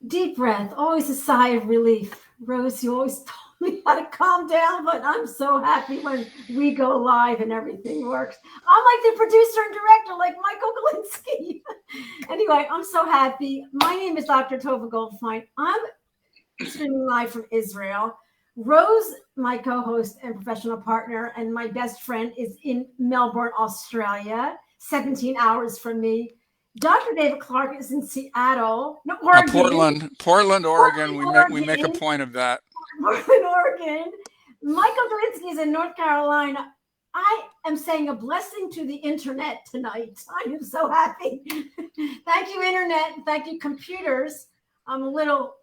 Deep breath, always a sigh of relief. Rose, you always told me how to calm down, but I'm so happy when we go live and everything works. I'm like the producer and director, like Michael Galinsky. Anyway, I'm so happy. My name is Dr. Tova Goldfein. I'm streaming live from Israel. Rose, my co-host and professional partner, and my best friend, is in Melbourne, Australia, 17 hours from me. Dr. David Clarke is in Seattle, no, Oregon. Portland, Oregon. We make a Oregon, point of that. Portland, Oregon. Michael Galinsky is in North Carolina. I am saying a blessing to the internet tonight. I am so happy. Thank you, internet. Thank you, computers. I'm a little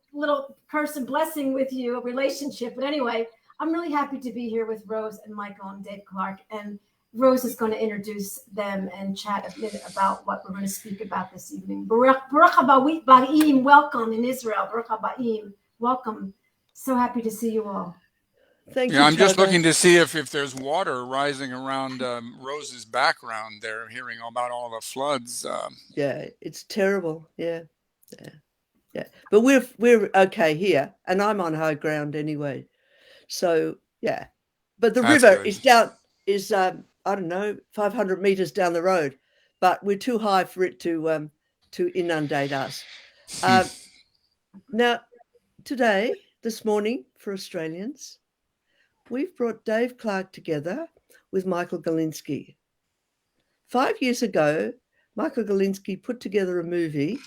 person blessing with you, a relationship. But anyway, I'm really happy to be here with Rose and Michael and Dave Clarke. And Rose is going to introduce them and chat a bit about what we're going to speak about this evening. Baruch Haba welcome in Israel. Baruch Haba, welcome. So happy to see you all. Thank you. I'm just looking to see if there's water rising around Rose's background. They're hearing about all the floods. Yeah, it's terrible. Yeah. But we're okay here, and I'm on high ground anyway. So yeah, but the river good. is down. I don't know, 500 meters down the road, but we're too high for it to inundate us. Now, this morning, for Australians, we've brought Dave Clarke together with Michael Galinsky. 5 years ago, Michael Galinsky put together a movie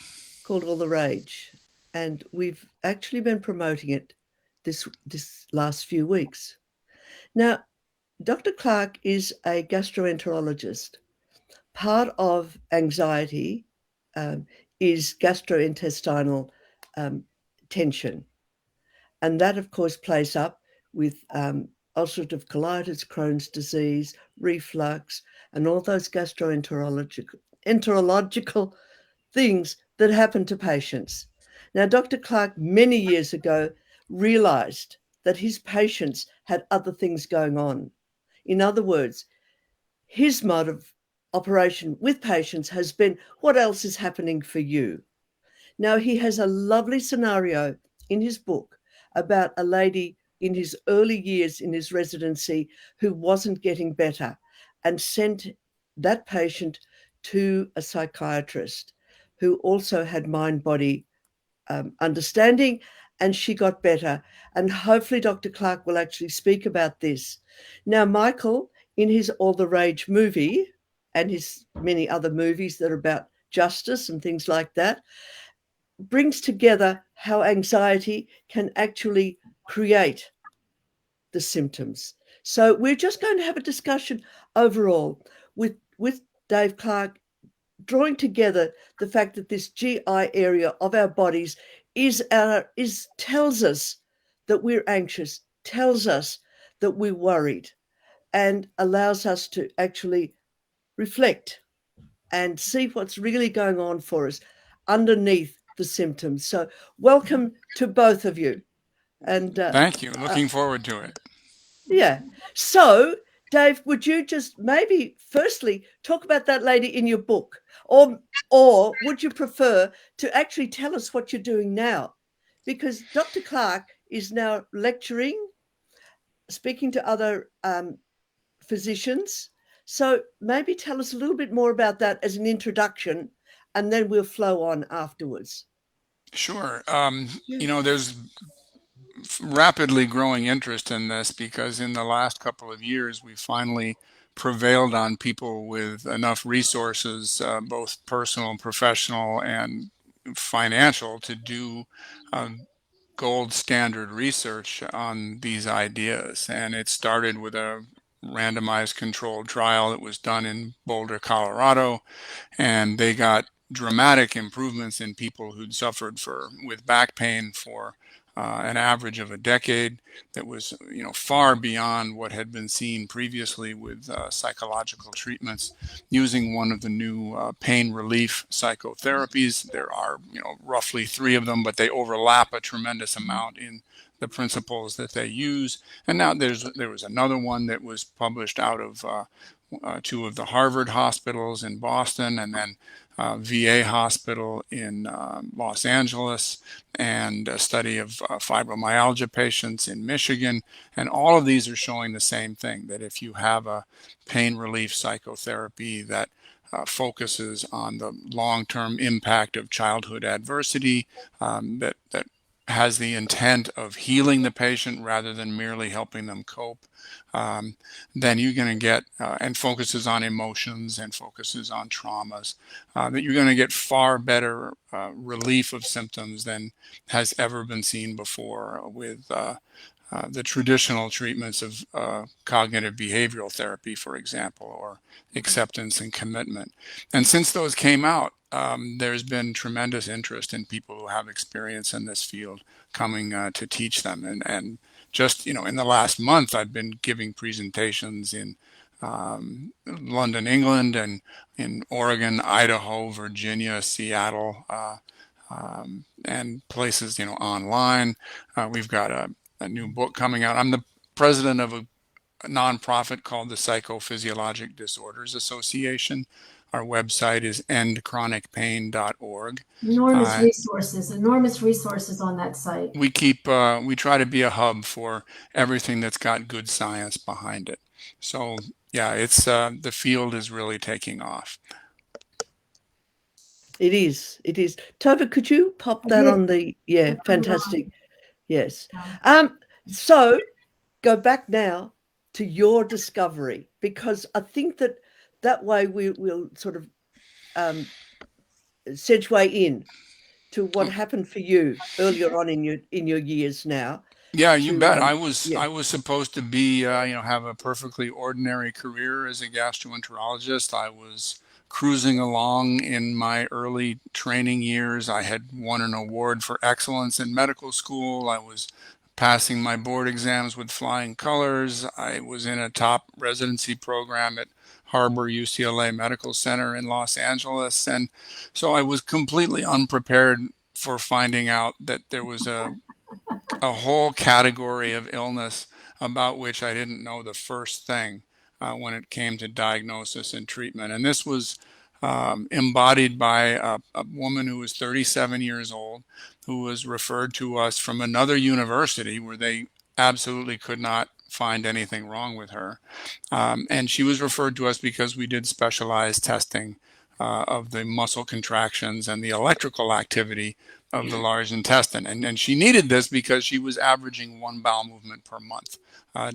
called All the Rage, and we've actually been promoting it this last few weeks. Now, Dr. Clarke is a gastroenterologist. Part of anxiety is gastrointestinal tension. And that, of course, plays up with ulcerative colitis, Crohn's disease, reflux, and all those gastroenterological things that happen to patients. Now, Dr. Clarke, many years ago, realized that his patients had other things going on. In other words, his mode of operation with patients has been, what else is happening for you? Now, he has a lovely scenario in his book about a lady in his early years in his residency who wasn't getting better and sent that patient to a psychiatrist who also had mind-body understanding, and she got better. And hopefully Dr. Clarke will actually speak about this. Now, Michael, in his All the Rage movie and his many other movies that are about justice and things like that, brings together how anxiety can actually create the symptoms. So we're just going to have a discussion overall with Dave Clarke, drawing together the fact that this GI area of our bodies tells us that we're anxious, tells us that we're worried, and allows us to actually reflect and see what's really going on for us underneath the symptoms. So welcome to both of you. And thank you. Looking forward to it. Yeah. So, Dave, would you just maybe firstly talk about that lady in your book, or would you prefer to actually tell us what you're doing now? Because Dr. Clarke is now lecturing, speaking to other physicians. So maybe tell us a little bit more about that as an introduction, and then we'll flow on afterwards. Sure. There's rapidly growing interest in this because in the last couple of years, we finally prevailed on people with enough resources, both personal, professional, and financial, to do gold standard research on these ideas. And it started with a randomized controlled trial that was done in Boulder, Colorado, and they got dramatic improvements in people who'd suffered with back pain for an average of a decade. That was, far beyond what had been seen previously with psychological treatments using one of the new pain relief psychotherapies. There are, roughly 3 of them, but they overlap a tremendous amount in the principles that they use. And now there was another one that was published out of 2 of the Harvard hospitals in Boston, and then VA hospital in Los Angeles, and a study of fibromyalgia patients in Michigan. And all of these are showing the same thing, that if you have a pain relief psychotherapy that focuses on the long-term impact of childhood adversity, that has the intent of healing the patient rather than merely helping them cope, then you're going to get, and focuses on emotions and focuses on traumas, that you're going to get far better relief of symptoms than has ever been seen before with the traditional treatments of cognitive behavioral therapy, for example, or acceptance and commitment. And since those came out, there's been tremendous interest in people who have experience in this field coming to teach them. And just, in the last month, I've been giving presentations in London, England, and in Oregon, Idaho, Virginia, Seattle, and places, online. We've got a new book coming out. I'm the president of a nonprofit called the Psychophysiologic Disorders Association. Our website is endchronicpain.org. Enormous resources on that site. We try to be a hub for everything that's got good science behind it. So yeah, it's the field is really taking off. It is. Tova, could you pop that on the, fantastic. Yes. So go back now to your discovery, because I think that way we'll sort of segue in to what happened for you earlier on in your years now. Yeah, you bet. I was supposed to be, have a perfectly ordinary career as a gastroenterologist. I was cruising along in my early training years. I had won an award for excellence in medical school. I was passing my board exams with flying colors. I was in a top residency program at Harbor UCLA Medical Center in Los Angeles. And so I was completely unprepared for finding out that there was a whole category of illness about which I didn't know the first thing when it came to diagnosis and treatment. And this was embodied by a woman who was 37 years old, who was referred to us from another university where they absolutely could not find anything wrong with her. And she was referred to us because we did specialized testing of the muscle contractions and the electrical activity of the large intestine. And she needed this because she was averaging one bowel movement per month,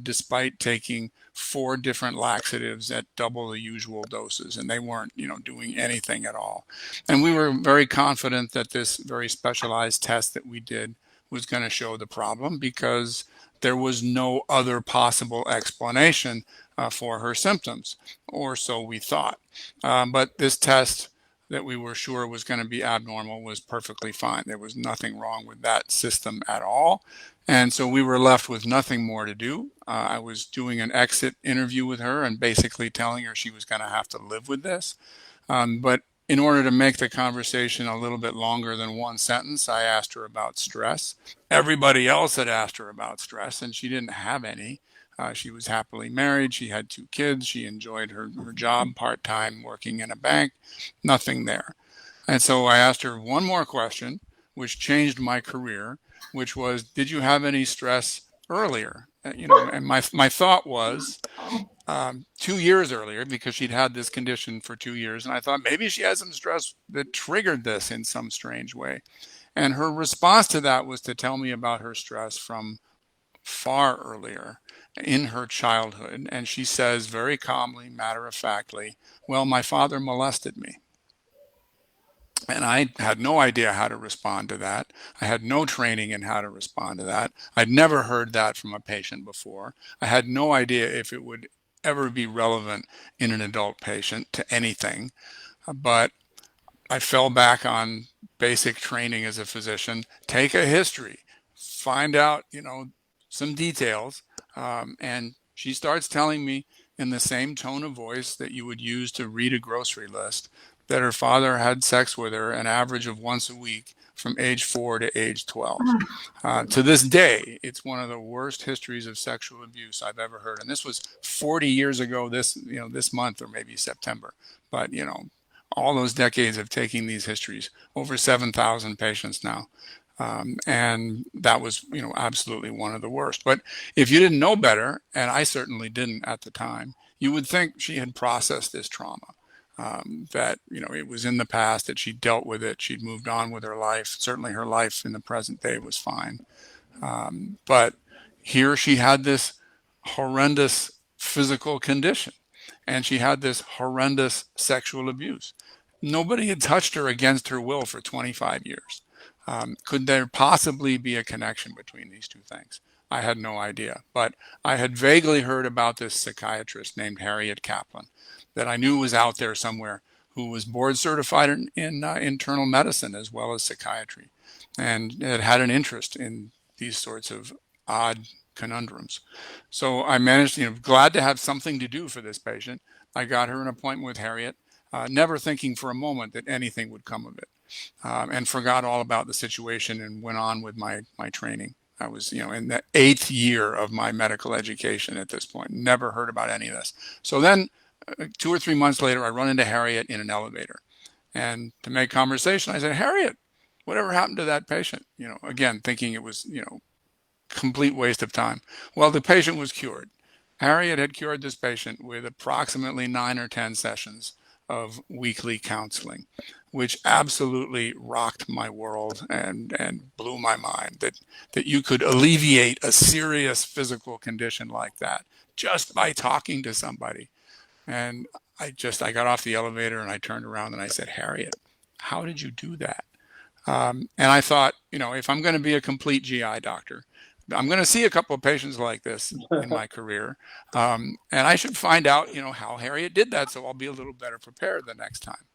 despite taking 4 different laxatives at double the usual doses. And they weren't, doing anything at all. And we were very confident that this very specialized test that we did was going to show the problem, because there was no other possible explanation for her symptoms, or so we thought. But this test that we were sure was going to be abnormal was perfectly fine. There was nothing wrong with that system at all. And so we were left with nothing more to do. I was doing an exit interview with her and basically telling her she was going to have to live with this. But in order to make the conversation a little bit longer than one sentence, I asked her about stress. Everybody else had asked her about stress, and she didn't have any. She was happily married. She had 2 kids. She enjoyed her job part-time working in a bank. Nothing there. And so I asked her one more question, which changed my career, which was, did you have any stress earlier? And my thought was 2 years earlier, because she'd had this condition for 2 years. And I thought maybe she had some stress that triggered this in some strange way. And her response to that was to tell me about her stress from far earlier in her childhood. And she says very calmly, matter-of-factly, well, my father molested me. And I had no idea how to respond to that. I had no training in how to respond to that. I'd never heard that from a patient before. I had no idea if it would ever be relevant in an adult patient to anything. But I fell back on basic training as a physician, take a history, find out, some details. And she starts telling me in the same tone of voice that you would use to read a grocery list that her father had sex with her an average of once a week from age 4 to age 12. To this day, it's one of the worst histories of sexual abuse I've ever heard. And this was 40 years ago this month, or maybe September. But, all those decades of taking these histories, over 7,000 patients now. And that was, absolutely one of the worst. But if you didn't know better, and I certainly didn't at the time, you would think she had processed this trauma, that, it was in the past, that she dealt with it, she'd moved on with her life. Certainly her life in the present day was fine. But here she had this horrendous physical condition, and she had this horrendous sexual abuse. Nobody had touched her against her will for 25 years. Could there possibly be a connection between these two things? I had no idea, but I had vaguely heard about this psychiatrist named Harriet Kaplan that I knew was out there somewhere, who was board certified in internal medicine as well as psychiatry, and had an interest in these sorts of odd conundrums. So I managed, glad to have something to do for this patient. I got her an appointment with Harriet, never thinking for a moment that anything would come of it, and forgot all about the situation and went on with my training. I was, in the 8th year of my medical education at this point, never heard about any of this. So then 2 or 3 months later, I run into Harriet in an elevator, and to make conversation, I said, "Harriet, whatever happened to that patient?" Again, thinking it was, complete waste of time. Well, the patient was cured. Harriet had cured this patient with approximately 9 or 10 sessions of weekly counseling, which absolutely rocked my world and blew my mind, that you could alleviate a serious physical condition like that just by talking to somebody. And I got off the elevator and I turned around and I said, "Harriet, how did you do that?" And I thought, if I'm going to be a complete GI doctor, I'm going to see a couple of patients like this in my career. And I should find out, how Harriet did that, so I'll be a little better prepared the next time.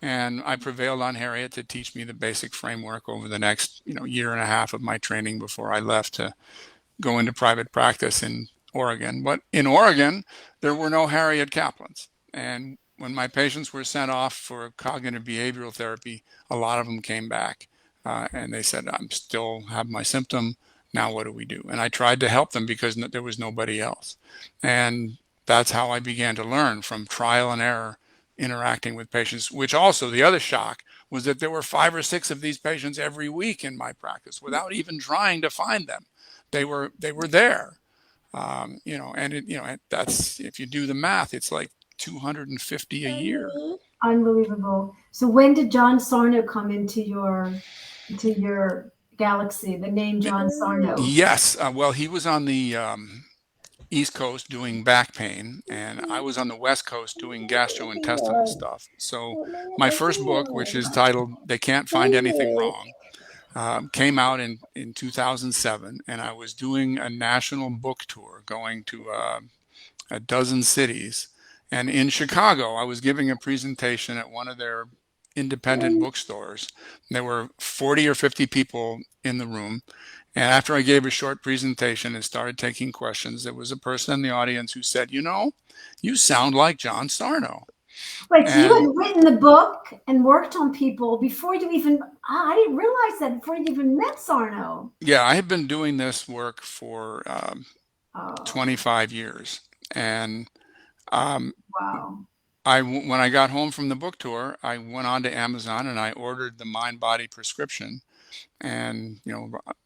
And I prevailed on Harriet to teach me the basic framework over the next, year and a half of my training before I left to go into private practice in Oregon. But in Oregon, there were no Harriet Kaplans. And when my patients were sent off for cognitive behavioral therapy, a lot of them came back and they said, "I'm still have my symptom. Now what do we do?" And I tried to help them because there was nobody else. And that's how I began to learn, from trial and error, interacting with patients, which also, the other shock was that there were 5 or 6 of these patients every week in my practice without even trying to find them. They were there, and that's, if you do the math, it's like 250 a year. Unbelievable. So when did John Sarno come into your galaxy? The name John Sarno. Yes, well, he was on the East Coast doing back pain, and I was on the West Coast doing gastrointestinal stuff. So my first book, which is titled "They Can't Find Anything Wrong," came out in 2007, and I was doing a national book tour, going to a dozen cities. And in Chicago, I was giving a presentation at one of their independent bookstores. There were 40 or 50 people in the room. And after I gave a short presentation and started taking questions, there was a person in the audience who said, "You sound like John Sarno." Wait, so you had written the book and worked on people before you even, I didn't realize that, before you even met Sarno. Yeah, I have been doing this work for 25 years. And wow. when I got home from the book tour, I went on to Amazon and I ordered the Mind Body Prescription, and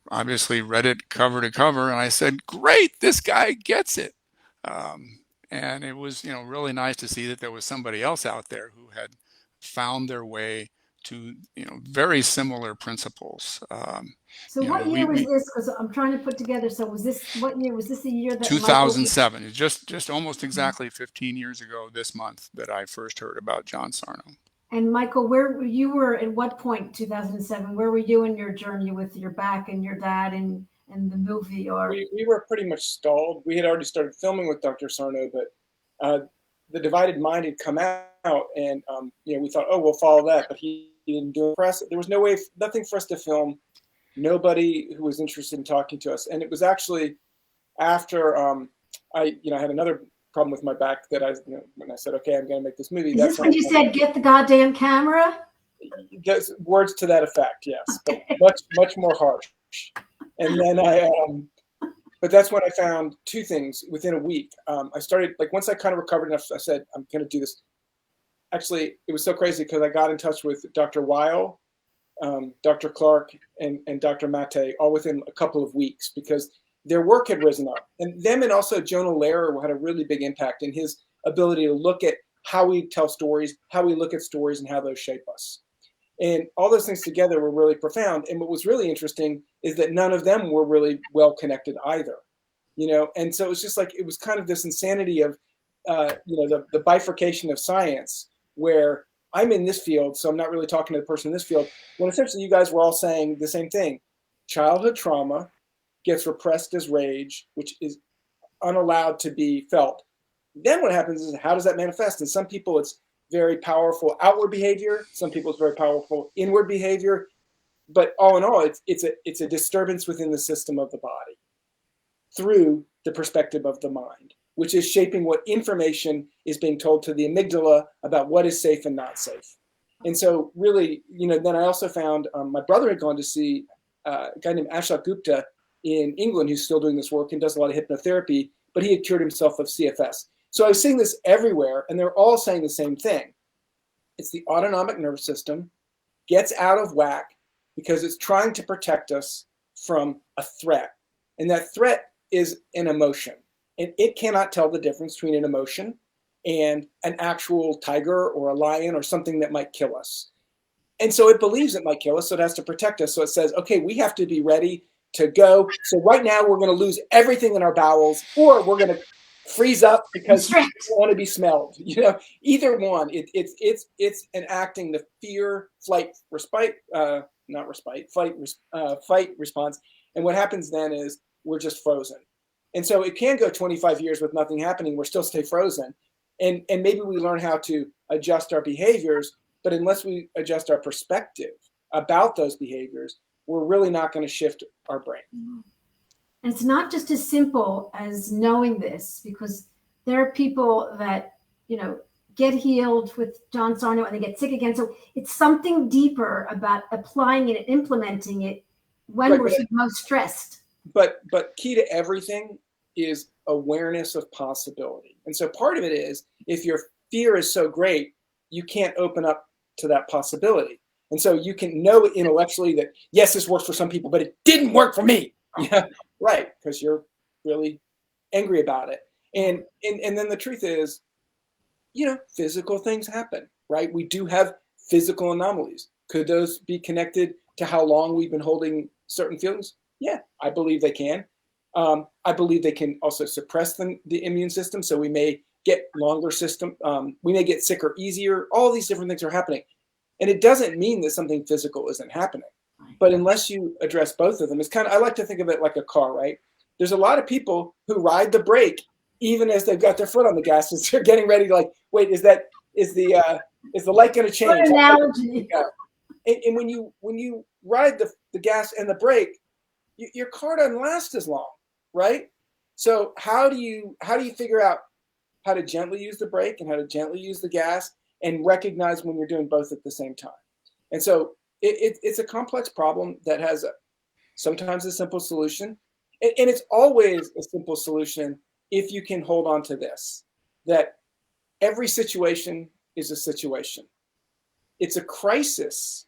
obviously read it cover to cover, and I said, "Great, this guy gets it." And it was really nice to see that there was somebody else out there who had found their way to very similar principles. So what year was this? Because I'm trying to put together. So what year was this? The year that 2007. It's just almost exactly 15 years ago this month that I first heard about John Sarno. And Michael, where were at what point, 2007? Where were you in your journey with your back and your dad and the movie? Or we were pretty much stalled. We had already started filming with Dr. Sarno, but The Divided Mind had come out, and we thought, oh, we'll follow that, but he didn't do it for us. There was nothing for us to film. Nobody who was interested in talking to us. And it was actually after I had another problem with my back that when I said, okay, I'm going to make this movie. Is this when you said, "Get the goddamn camera"? Words to that effect, yes, okay. But much more harsh. And then but that's when I found two things within a week. I started, once I kind of recovered enough, I said, I'm going to do this. actually, it was so crazy because I got in touch with Dr. Weil, Dr. Clarke, and Dr. Mate all within a couple of weeks because their work had risen up. And them and also Jonah Lehrer had a really big impact in his ability to look at how we tell stories, how we look at stories, and how those shape us. And all those things together were really profound. And what was really interesting is that none of them were really well connected either, you know? And so it was just like, it was kind of this insanity of, you know, the bifurcation of science where I'm in this field, so I'm not really talking to the person in this field, when essentially you guys were all saying the same thing. Childhood trauma gets repressed as rage, which is unallowed to be felt. Then what happens is, how does that manifest? And some people, it's very powerful outward behavior. Some people, it's very powerful inward behavior. But all in all, it's a disturbance within the system of the body through the perspective of the mind, which is shaping what information is being told to the amygdala about what is safe and not safe. And so really, you know, then I also found my brother had gone to see a guy named Ashok Gupta in England who's still doing this work and does a lot of hypnotherapy, but he had cured himself of CFS. So I was seeing this everywhere, and they're all saying the same thing. It's the autonomic nervous system gets out of whack because it's trying to protect us from a threat. And that threat is an emotion. And it cannot tell the difference between an emotion and an actual tiger or a lion or something that might kill us. And so it believes it might kill us, so it has to protect us. So it says, okay, we have to be ready to go. So right now we're going to lose everything in our bowels, or we're going to freeze up because we don't want to be smelled. You know, either one. It's enacting the fear, flight, respite, not respite, fight response. And what happens then is we're just frozen. And so it can go 25 years with nothing happening. We're still stay frozen. And maybe we learn how to adjust our behaviors, but unless we adjust our perspective about those behaviors, we're really not going to shift our brain. And it's not just as simple as knowing this, because there are people that, you know, get healed with John Sarno and they get sick again. So it's something deeper about applying it and implementing it when we're most stressed. But key to everything is awareness of possibility. And so part of it is, if your fear is so great, you can't open up to that possibility. And so you can know intellectually that, yes, this works for some people, but it didn't work for me. Yeah, right, because you're really angry about it. And then the truth is, you know, physical things happen, right? We do have physical anomalies. Could those be connected to how long we've been holding certain feelings? Yeah, I believe they can. I believe they can also suppress the immune system. So we may get longer system. We may get sicker easier. All these different things are happening. And it doesn't mean that something physical isn't happening. But unless you address both of them, it's kind of, I like to think of it like a car, right? There's a lot of people who ride the brake even as they've got their foot on the gas, as they're getting ready to, like, wait, is the light going to change? What analogy. And when you ride the gas and the brake, your car doesn't last as long, right? So how do you figure out how to gently use the brake and how to gently use the gas and recognize when you're doing both at the same time? And so it's a complex problem that has sometimes a simple solution. And it's always a simple solution if you can hold on to this, that every situation is a situation. It's a crisis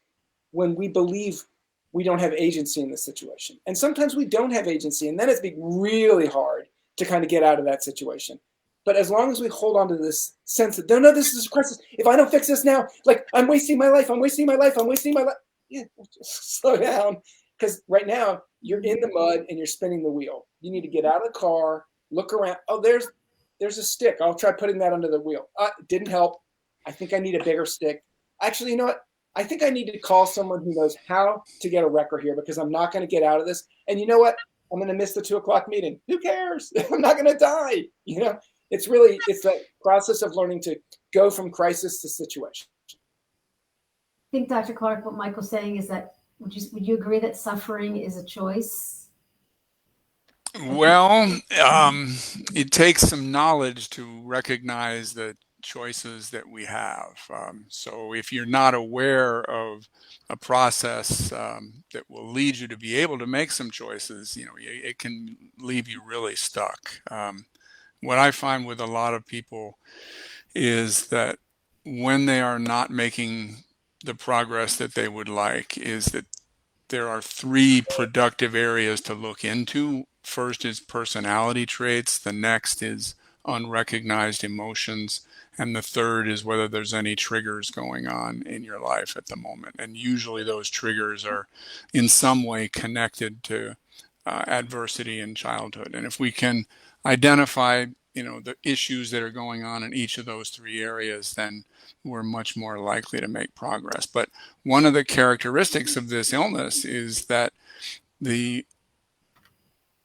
when we believe we don't have agency in the situation. And sometimes we don't have agency, and then it's been really hard to kind of get out of that situation. But as long as we hold on to this sense that, no, this is a crisis. If I don't fix this now, like, I'm wasting my life. Yeah, just slow down. Because right now, you're in the mud and you're spinning the wheel. You need to get out of the car, look around. Oh, there's a stick. I'll try putting that under the wheel. It didn't help. I think I need a bigger stick. Actually, you know what? I think I need to call someone who knows how to get a wrecker here, because I'm not going to get out of this. And you know what? I'm going to miss the 2:00 meeting. Who cares? I'm not going to die. You know, it's that process of learning to go from crisis to situation. I think, Dr. Clarke, what Michael's saying is that, would you agree that suffering is a choice? Well, it takes some knowledge to recognize the choices that we have. So if you're not aware of a process that will lead you to be able to make some choices, you know, it can leave you really stuck. What I find with a lot of people is that when they are not making the progress that they would like is that there are three productive areas to look into. First is personality traits, the next is unrecognized emotions, and the third is whether there's any triggers going on in your life at the moment. And usually those triggers are in some way connected to adversity in childhood. And if we can identify, the issues that are going on in each of those three areas, then we're much more likely to make progress. But one of the characteristics of this illness is that the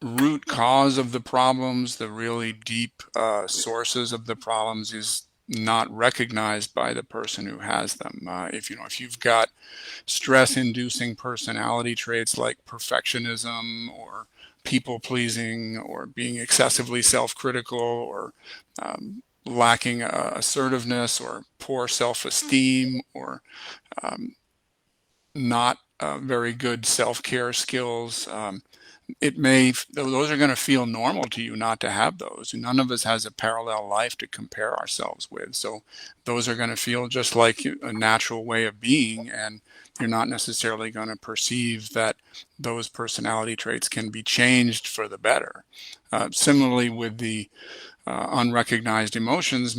root cause of the problems, the really deep sources of the problems, is not recognized by the person who has them. If you've got stress-inducing personality traits like perfectionism or people pleasing or being excessively self-critical or lacking assertiveness or poor self-esteem or not very good self-care skills. Those are going to feel normal to you not to have those. None of us has a parallel life to compare ourselves with. So those are going to feel just like a natural way of being, and you're not necessarily going to perceive that those personality traits can be changed for the better. Similarly with the unrecognized emotions,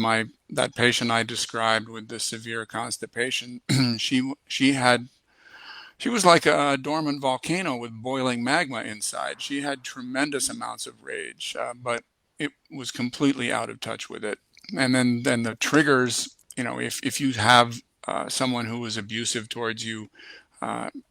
that patient I described with the severe constipation, she was like a dormant volcano with boiling magma inside. She had tremendous amounts of rage, but it was completely out of touch with it. And then the triggers, if you have someone who was abusive towards you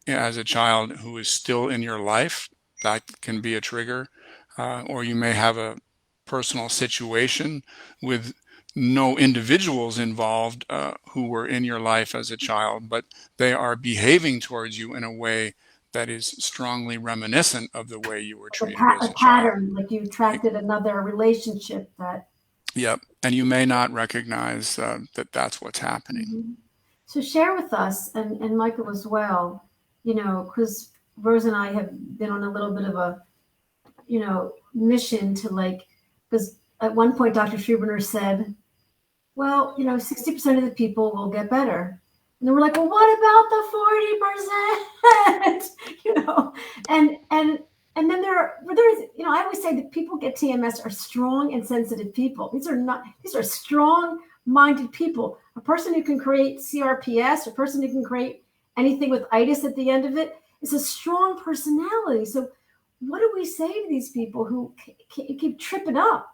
as a child who is still in your life, that can be a trigger. Or you may have a personal situation with no individuals involved who were in your life as a child, but they are behaving towards you in a way that is strongly reminiscent of the way you were treated as a pattern, child. like you attracted another relationship that. Yep, and you may not recognize that that's what's happening. Mm-hmm. So share with us, and Michael as well, because Rose and I have been on a little bit of a, mission to because at one point Dr. Schubiner said, well, 60% of the people will get better. And then we're like, well, what about the 40%? And then there's, I always say that people get TMS are strong and sensitive people. These are strong-minded people. A person who can create CRPS, a person who can create anything with itis at the end of it, is a strong personality. So what do we say to these people who keep tripping up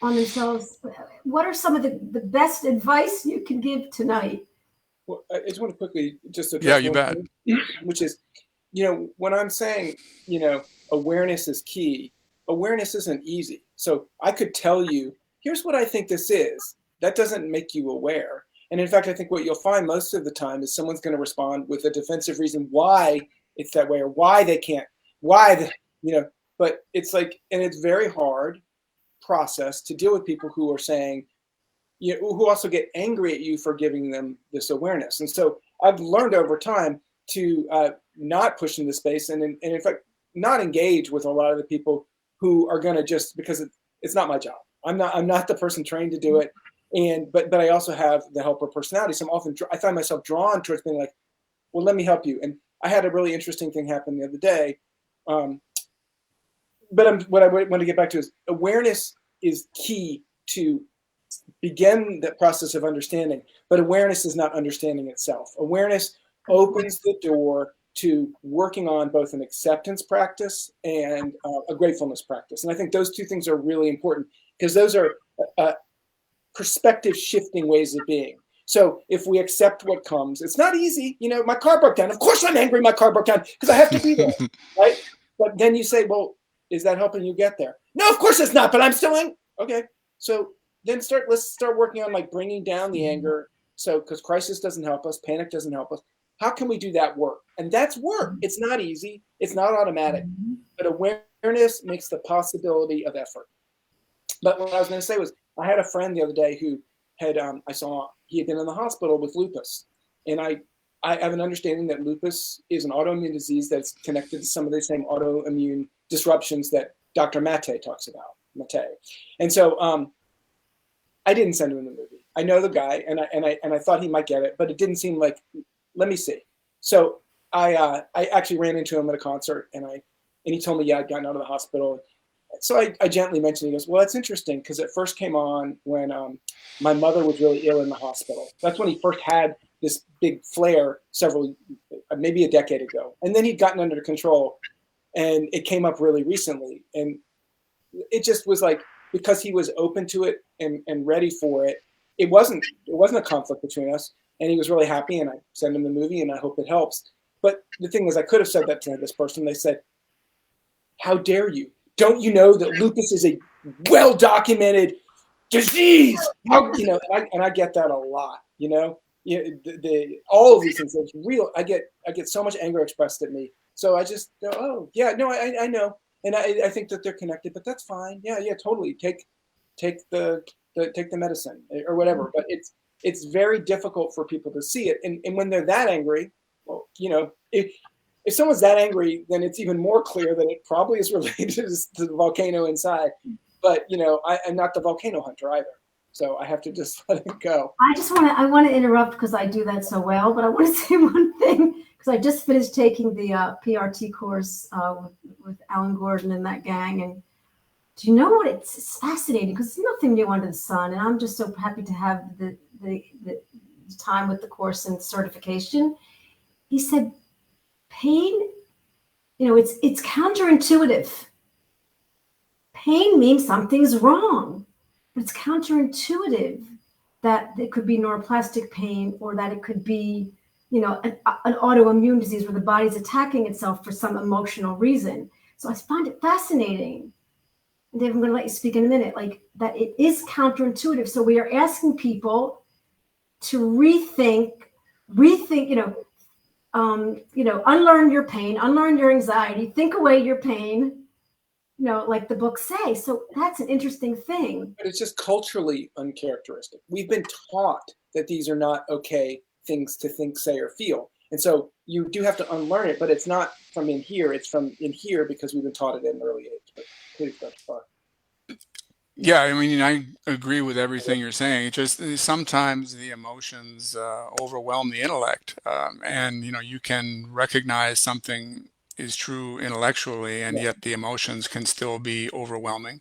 on themselves? What are some of the best advice you can give tonight? Well, I just want to quickly just address you bet. Thing, which is, when I'm saying, awareness is key, awareness isn't easy. So I could tell you, here's what I think this is. That doesn't make you aware. And in fact, I think what you'll find most of the time is someone's going to respond with a defensive reason why it's that way or why they can't, but it's like, and it's very hard process to deal with people who are saying, who also get angry at you for giving them this awareness. And so I've learned over time to not push into space and in fact, not engage with a lot of the people who are going to just, because it's not my job. I'm not the person trained to do it. But I also have the helper personality. So I find myself drawn towards being like, well, let me help you. And I had a really interesting thing happen the other day. But what I want to get back to is awareness is key to begin the process of understanding, but awareness is not understanding itself. Awareness opens the door to working on both an acceptance practice and a gratefulness practice. And I think those two things are really important because those are perspective shifting ways of being. So if we accept what comes, it's not easy. My car broke down. Of course I'm angry my car broke down because I have to be there, right? But then you say, well, is that helping you get there? No, of course it's not, but I'm still angry. Okay. So then let's start working on bringing down the anger. So, because crisis doesn't help us, panic doesn't help us. How can we do that work? And that's work. It's not easy. It's not automatic, but awareness makes the possibility of effort. But what I was going to say was, I had a friend the other day who had, he had been in the hospital with lupus. And I have an understanding that lupus is an autoimmune disease that's connected to some of the same autoimmune disruptions that Dr. Mate talks about, And so I didn't send him the movie. I know the guy, and I thought he might get it, but it didn't seem like. Let me see. So I actually ran into him at a concert, and he told me, yeah, I'd gotten out of the hospital. So I gently mentioned, he goes, well, that's interesting because it first came on when my mother was really ill in the hospital. That's when he first had this big flare maybe a decade ago. And then he'd gotten under control, and it came up really recently. And it just was like, because he was open to it and ready for it, it wasn't a conflict between us. And he was really happy, and I sent him the movie, and I hope it helps. But the thing is, I could have said that to this person. They said, how dare you? Don't you know that lupus is a well-documented disease? And I get that a lot. All of these things. It's real. I get so much anger expressed at me. So I just go, oh yeah, no, I know, and I think that they're connected, but that's fine. Yeah, totally. Take the medicine or whatever. But it's very difficult for people to see it, and when they're that angry, well, if someone's that angry, then it's even more clear that it probably is related to the volcano inside. But I'm not the volcano hunter either, so I have to just let it go. I want to interrupt because I do that so well, but I want to say one thing because I just finished taking the PRT course with Alan Gordon and that gang, and do you know what? It's fascinating because it's nothing new under the sun, and I'm just so happy to have the time with the course and certification. He said, pain, it's counterintuitive. Pain means something's wrong, but it's counterintuitive that it could be neuroplastic pain or that it could be, an autoimmune disease where the body's attacking itself for some emotional reason. So I find it fascinating. And Dave, I'm going to let you speak in a minute, like that it is counterintuitive. So we are asking people to rethink, unlearn your pain, unlearn your anxiety, think away your pain, like the books say. So that's an interesting thing. But it's just culturally uncharacteristic. We've been taught that these are not okay things to think, say, or feel. And so you do have to unlearn it, but it's not from in here. It's from in here because we've been taught it at an early age. But please, Dr. Clarke. Yeah, I mean, I agree with everything you're saying. It's just sometimes the emotions overwhelm the intellect, and you can recognize something is true intellectually, and yet the emotions can still be overwhelming.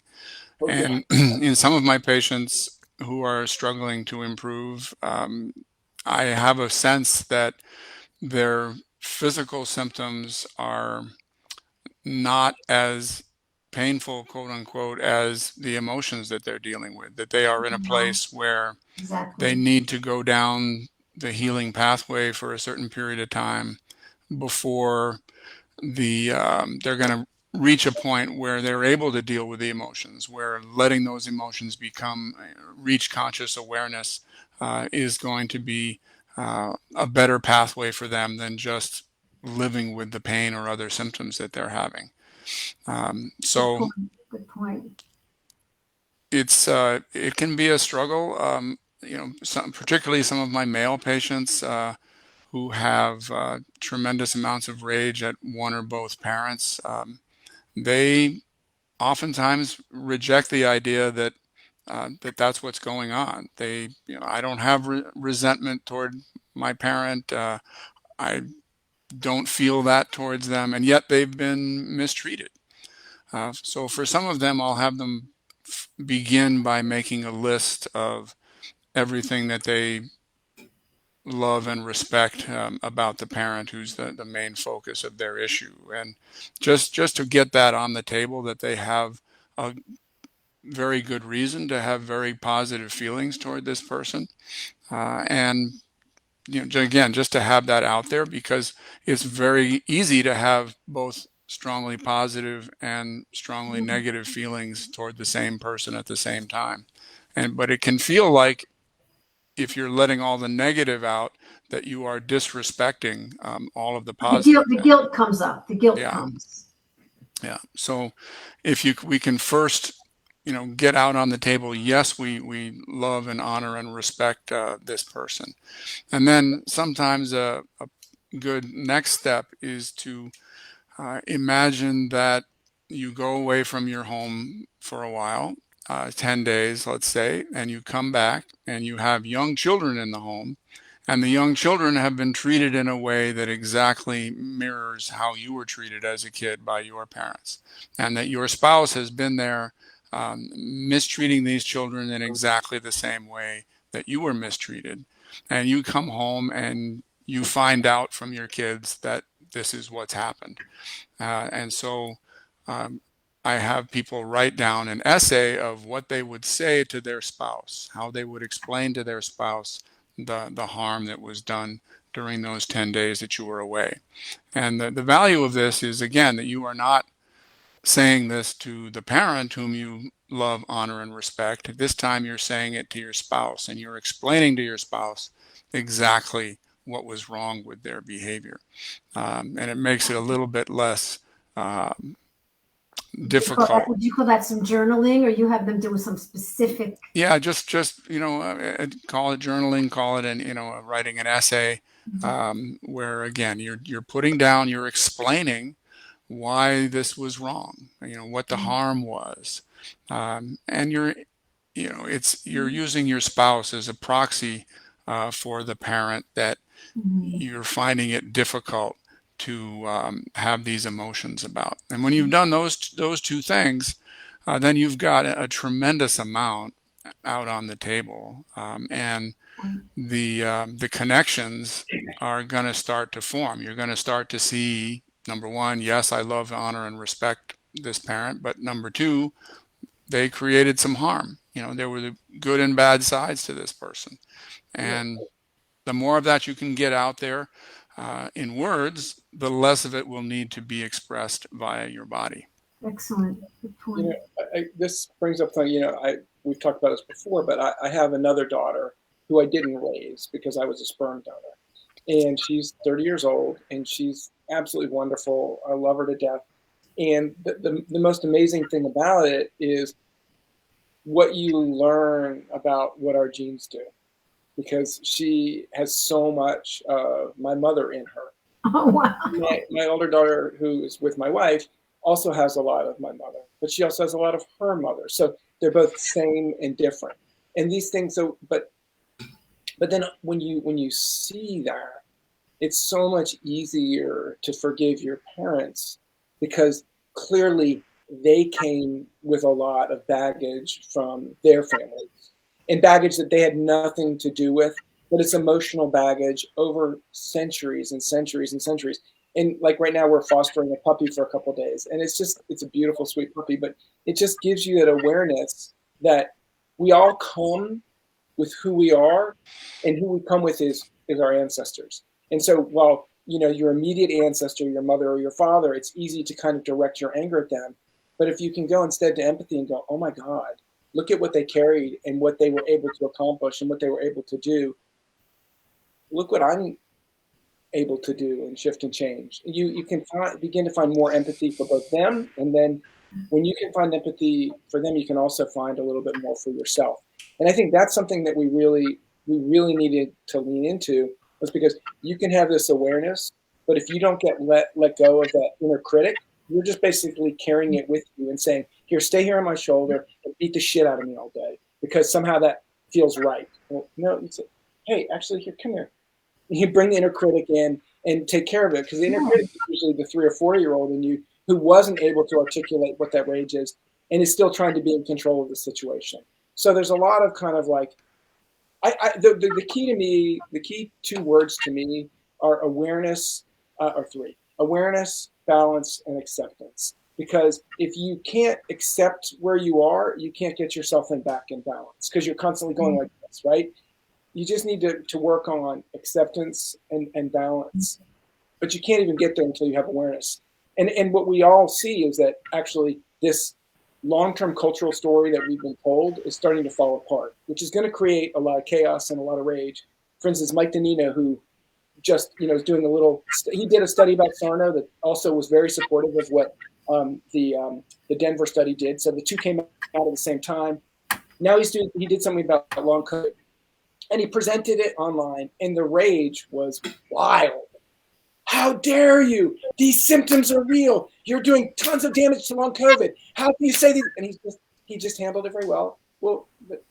And in some of my patients who are struggling to improve, I have a sense that their physical symptoms are not as painful, quote unquote, as the emotions that they're dealing with, that they are in a place where they need to go down the healing pathway for a certain period of time before they're going to reach a point where they're able to deal with the emotions, where letting those emotions reach conscious awareness is going to be a better pathway for them than just living with the pain or other symptoms that they're having. Good point. It can be a struggle. Particularly some of my male patients who have tremendous amounts of rage at one or both parents. They oftentimes reject the idea that that's what's going on. I don't have resentment toward my parent. I don't feel that towards them, and yet they've been mistreated. So for some of them, I'll have them begin by making a list of everything that they love and respect about the parent who's the main focus of their issue. And just to get that on the table, that they have a very good reason to have very positive feelings toward this person. And again, just to have that out there, because it's very easy to have both strongly positive and strongly negative feelings toward the same person at the same time. But it can feel like, if you're letting all the negative out, that you are disrespecting all of the positive. The guilt comes up. The guilt comes. Yeah. So we can first, get out on the table, yes, we love and honor and respect this person. And then sometimes a good next step is to imagine that you go away from your home for a while 10 days, let's say, and you come back and you have young children in the home, and the young children have been treated in a way that exactly mirrors how you were treated as a kid by your parents, and that your spouse has been there mistreating these children in exactly the same way that you were mistreated. And you come home and you find out from your kids that this is what's happened. And so um, I have people write down an essay of what they would say to their spouse, how they would explain to their spouse the harm that was done during those 10 days that you were away. And the value of this is, again, that you are not saying this to the parent whom you love, honor, and respect. This time you're saying it to your spouse, and you're explaining to your spouse exactly what was wrong with their behavior. And it makes it a little bit less difficult. Would you call that some journaling, or you have them do some specific? Yeah, just call it journaling, call it writing an essay, where again you're putting down, you're explaining why this was wrong, what the harm was, and you're using your spouse as a proxy for the parent that you're finding it difficult to have these emotions about. And when you've done those two things, then you've got a tremendous amount out on the table, and the connections are going to start to form. You're going to start to see, number one, yes, I love, honor, and respect this parent, but number two, they created some harm. There were the good and bad sides to this person, and the more of that you can get out there in words, the less of it will need to be expressed via your body. Excellent. Good point. This brings up something, we've talked about this before, but I have another daughter who I didn't raise because I was a sperm donor. And she's 30 years old, and she's absolutely wonderful. I love her to death. And the most amazing thing about it is what you learn about what our genes do, because she has so much of my mother in her. Oh, wow. My older daughter, who is with my wife, also has a lot of my mother, but she also has a lot of her mother. So they're both same and different. And these things, but then when you see that, it's so much easier to forgive your parents, because clearly they came with a lot of baggage from their families, and baggage that they had nothing to do with, but it's emotional baggage over centuries and centuries and centuries. And like right now, we're fostering a puppy for a couple of days, and it's a beautiful, sweet puppy, but it just gives you that awareness that we all come with who we are, and who we come with is our ancestors. And so while, your immediate ancestor, your mother or your father, it's easy to kind of direct your anger at them. But if you can go instead to empathy and go, oh my God, look at what they carried and what they were able to accomplish and what they were able to do. Look what I'm able to do and shift and change. You can begin to find more empathy for both them. And then when you can find empathy for them, you can also find a little bit more for yourself. And I think that's something that we really needed to lean into, was because you can have this awareness, but if you don't get let go of that inner critic, you're just basically carrying it with you and saying, here, stay here on my shoulder and beat the shit out of me all day because somehow that feels right. Well, no, you say, hey, actually, here, come here. And you bring the inner critic in and take care of it, because the inner critic is usually the 3 or 4-year-old in you who wasn't able to articulate what that rage is and is still trying to be in control of the situation. So there's a lot of kind of like, the key to me, the key 2 words to me are awareness, or 3, awareness, balance, and acceptance. Because if you can't accept where you are, you can't get yourself back in balance, because you're constantly going like this, right? You just need to work on acceptance and balance. But you can't even get there until you have awareness. And what we all see is that actually this long-term cultural story that we've been told is starting to fall apart, which is going to create a lot of chaos and a lot of rage. For instance, Mike Danino, who just is doing he did a study about Sarno that also was very supportive of what the Denver study did. So the 2 came out at the same time. Now he did something about long COVID, and he presented it online, and the rage was wild. How dare you? These symptoms are real. You're doing tons of damage to long COVID. How can you say these? And he's just he just handled it very well. Well, but,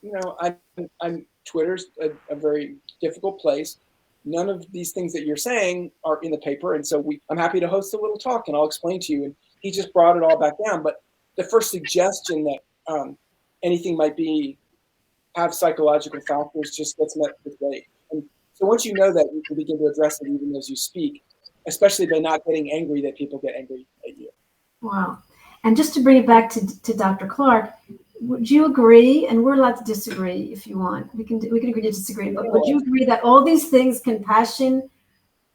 I'm Twitter's a very difficult place. None of these things that you're saying are in the paper, and so I'm happy to host a little talk, and I'll explain to you. And he just brought it all back down. But the first suggestion that anything might have psychological factors just gets met with weight. And so once you know that, you can begin to address it even as you speak, especially by not getting angry that people get angry at you. Wow. And just to bring it back to Dr. Clarke, would you agree, and we're allowed to disagree if you want, we can agree to disagree, but would you agree that all these things, compassion,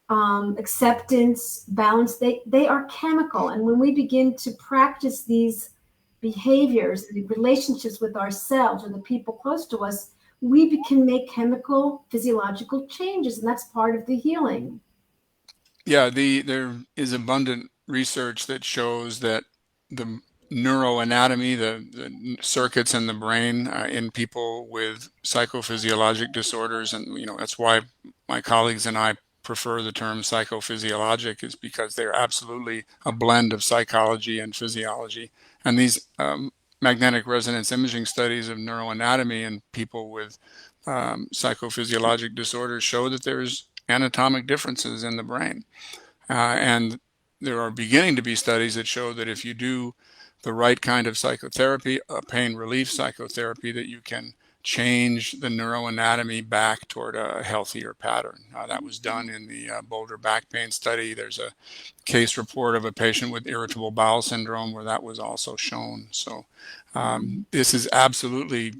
acceptance, balance, they are chemical, and when we begin to practice these behaviors, the relationships with ourselves or the people close to us, we can make chemical, physiological changes, and that's part of the healing. Yeah, there is abundant research that shows that the neuroanatomy, the circuits in the brain in people with psychophysiologic disorders, and that's why my colleagues and I prefer the term psychophysiologic, is because they're absolutely a blend of psychology and physiology. And these magnetic resonance imaging studies of neuroanatomy in people with psychophysiologic disorders show that there's anatomic differences in the brain. And there are beginning to be studies that show that if you do the right kind of psychotherapy, pain relief psychotherapy, that you can change the neuroanatomy back toward a healthier pattern. That was done in the Boulder back pain study. There's a case report of a patient with irritable bowel syndrome where that was also shown. So this is absolutely,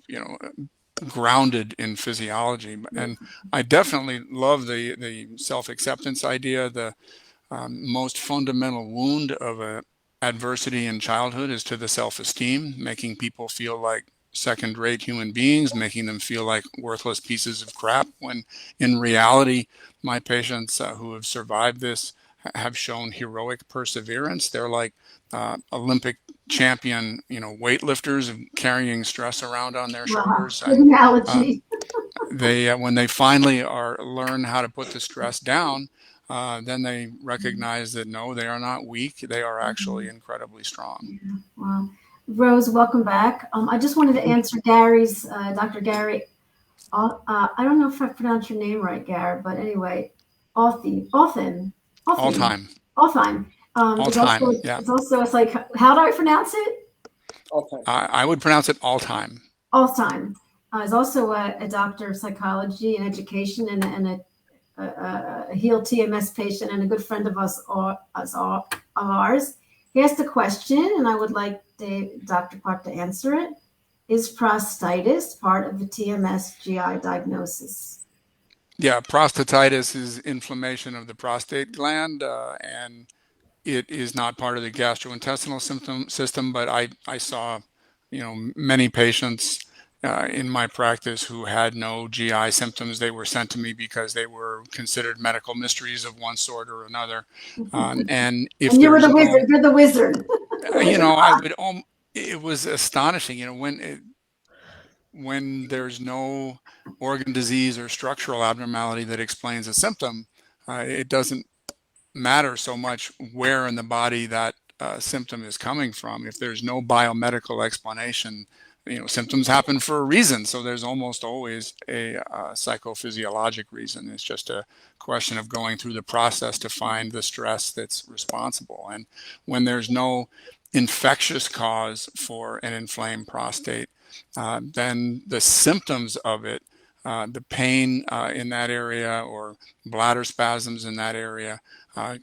grounded in physiology. And I definitely love the self-acceptance idea. The most fundamental wound of adversity in childhood is to the self-esteem, making people feel like second-rate human beings, making them feel like worthless pieces of crap, when in reality, my patients who have survived this have shown heroic perseverance. They're like Olympic champion, weightlifters carrying stress around on their shoulders. Good analogy. When they finally learn how to put the stress down, then they recognize that no, they are not weak. They are actually incredibly strong. Yeah. Wow. Rose, welcome back. I just wanted to answer Dr. Gary. I don't know if I pronounced your name right, Gary, but anyway, Altheim. Altheim. It's also, it's like, how do I pronounce it? I would pronounce it Altheim. Altheim. Is also a doctor of psychology and education and a healed TMS patient and a good friend of ours. He asked a question, and I would like Dr. Clarke to answer it. Is prostatitis part of the TMS GI diagnosis? Yeah, prostatitis is inflammation of the prostate gland, and it is not part of the gastrointestinal system, but I saw, many patients in my practice who had no GI symptoms. They were sent to me because they were considered medical mysteries of one sort or another. And if you were the wizard, you're the wizard. It was astonishing, when there's no organ disease or structural abnormality that explains a symptom, it doesn't matter so much where in the body that symptom is coming from. If there's no biomedical explanation, symptoms happen for a reason. So there's almost always a psychophysiologic reason. It's just a question of going through the process to find the stress that's responsible. And when there's no infectious cause for an inflamed prostate, then the symptoms of it, the pain in that area or bladder spasms in that area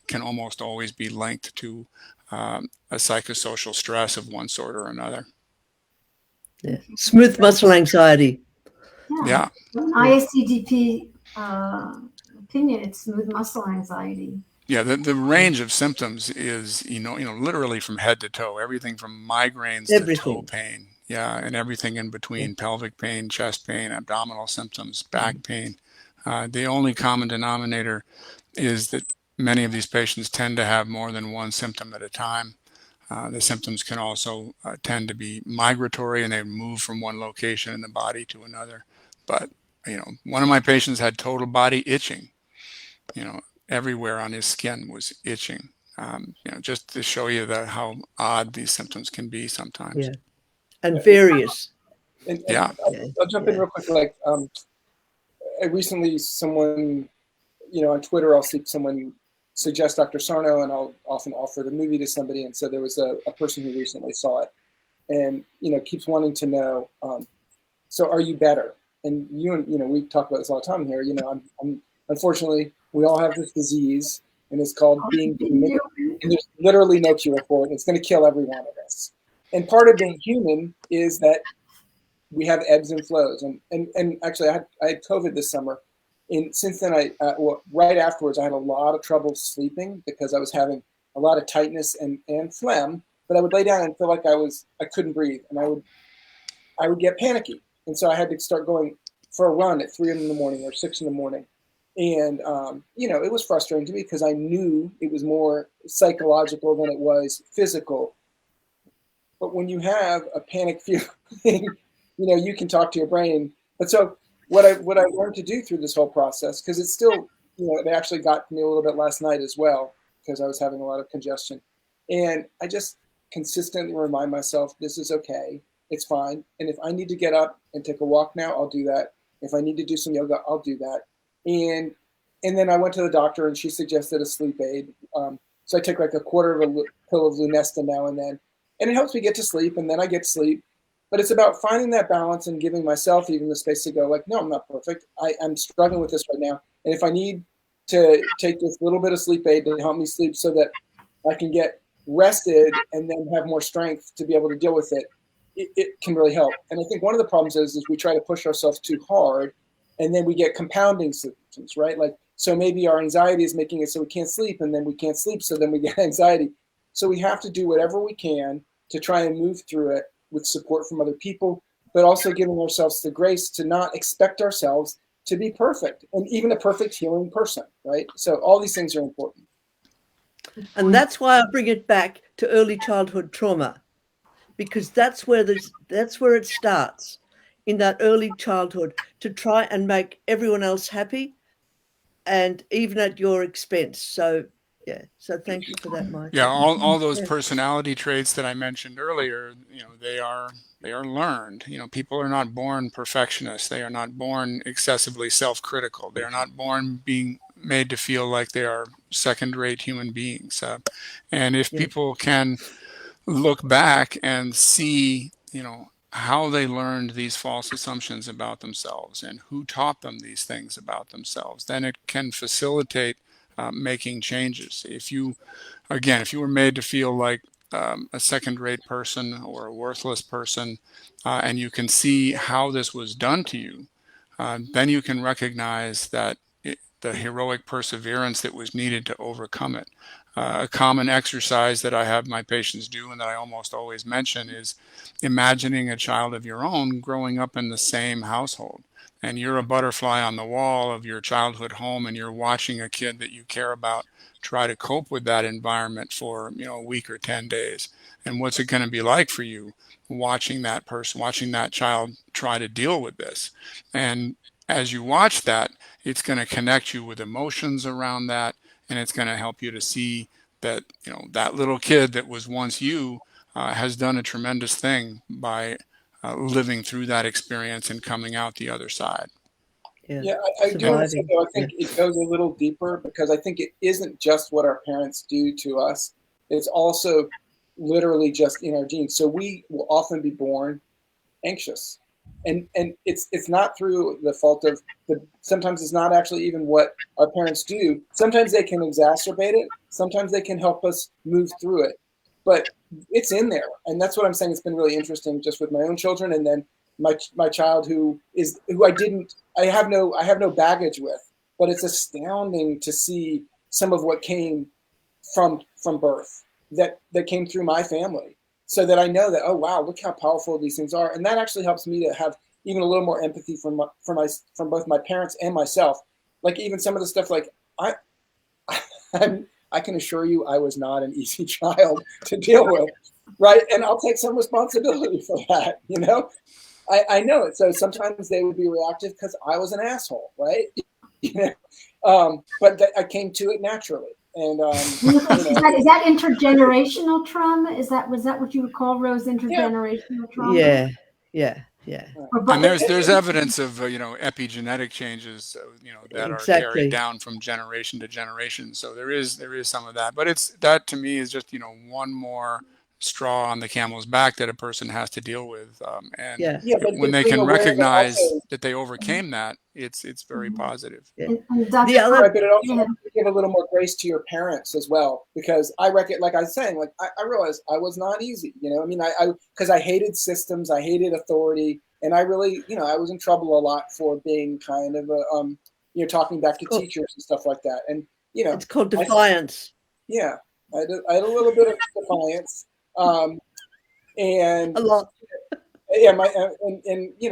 can almost always be linked to a psychosocial stress of one sort or another. Yeah. Smooth muscle anxiety. Yeah. ISTDP opinion, it's smooth muscle anxiety. Yeah, the range of symptoms is, literally from head to toe, everything from migraines to toe pain. Yeah, and everything in between, pelvic pain, chest pain, abdominal symptoms, back pain. The only common denominator is that many of these patients tend to have more than one symptom at a time. The symptoms can also tend to be migratory, and they move from one location in the body to another. But, one of my patients had total body itching, everywhere on his skin was itching, just to show you how odd these symptoms can be sometimes. Yeah. and various. And Yeah. I'll jump in real quick. Like, I recently, someone, on Twitter, I'll see someone suggest Dr. Sarno, and I'll often offer the movie to somebody. And so there was a person who recently saw it, and keeps wanting to know, so are you better? And we talk about this all the time here. I'm unfortunately, we all have this disease, and it's called being human, and there's literally no cure for it. It's going to kill every one of us. And part of being human is that we have ebbs and flows. And actually, I had COVID this summer. And since then, right afterwards, I had a lot of trouble sleeping because I was having a lot of tightness and phlegm. But I would lay down and feel like I couldn't breathe, and I would get panicky. And so I had to start going for a run at 3 in the morning or 6 in the morning. And, it was frustrating to me because I knew it was more psychological than it was physical. But when you have a panic feeling, you can talk to your brain. But so what I learned to do through this whole process, because it's still, it actually got me a little bit last night as well, because I was having a lot of congestion. And I just consistently remind myself, this is okay. It's fine. And if I need to get up and take a walk now, I'll do that. If I need to do some yoga, I'll do that. And then I went to the doctor, and she suggested a sleep aid. So I take like a quarter of a pill of Lunesta now and then. And it helps me get to sleep, and then I get sleep. But it's about finding that balance and giving myself even the space to go, like, no, I'm not perfect. I'm struggling with this right now. And if I need to take this little bit of sleep aid to help me sleep so that I can get rested and then have more strength to be able to deal with it, it can really help. And I think one of the problems is we try to push ourselves too hard, and then we get compounding symptoms, right? Like, so maybe our anxiety is making it so we can't sleep, and then we can't sleep, so then we get anxiety. So we have to do whatever we can to try and move through it with support from other people, but also giving ourselves the grace to not expect ourselves to be perfect, and even a perfect healing person, right? So all these things are important. And that's why I bring it back to early childhood trauma, because that's where it starts, in that early childhood, to try and make everyone else happy, and even at your expense. So so thank you for that, Michael. Yeah, all those personality traits that I mentioned earlier, they are learned. People are not born perfectionists. They are not born excessively self-critical. They are not born being made to feel like they are second-rate human beings. And if people can look back and see, how they learned these false assumptions about themselves and who taught them these things about themselves, then it can facilitate making changes. If you were made to feel like a second-rate person or a worthless person, and you can see how this was done to you, then you can recognize that the heroic perseverance that was needed to overcome it. A common exercise that I have my patients do, and that I almost always mention, is imagining a child of your own growing up in the same household. And you're a butterfly on the wall of your childhood home, and you're watching a kid that you care about try to cope with that environment for a week or 10 days. And what's it going to be like for you watching that child try to deal with this? And as you watch that, it's going to connect you with emotions around that, and it's going to help you to see that that little kid that was once you has done a tremendous thing by living through that experience and coming out the other side. Yeah, I do want to say, though, I think it goes a little deeper, because I think it isn't just what our parents do to us. It's also literally just in our genes. So we will often be born anxious. And it's not through the fault of sometimes it's not actually even what our parents do. Sometimes they can exacerbate it. Sometimes they can help us move through it. But it's in there. And that's what I'm saying. It's been really interesting just with my own children, and then my child who I have no baggage with. But it's astounding to see some of what came from birth that came through my family. So that I know that, oh wow, look how powerful these things are, and that actually helps me to have even a little more empathy from both my parents and myself. Like even some of the stuff, like I can assure you, I was not an easy child to deal with, right? And I'll take some responsibility for that. I know it. So sometimes they would be reactive because I was an asshole, right? But I came to it naturally. And is that intergenerational trauma? Was that what you would call, Rose, intergenerational trauma? Yeah. And there's evidence of epigenetic changes that are carried down from generation to generation. So there is some of that, but that to me is just one more straw on the camel's back that a person has to deal with. When they can recognize that they overcame that, it's very positive. Yeah. But it also give a little more grace to your parents as well, because I reckon, like I was saying, like I realized I was not easy. I mean, because I hated systems, I hated authority, and I really, I was in trouble a lot for being kind of a, talking back to teachers and stuff like that. And it's called defiance. I had a little bit of defiance, and a lot. Yeah, my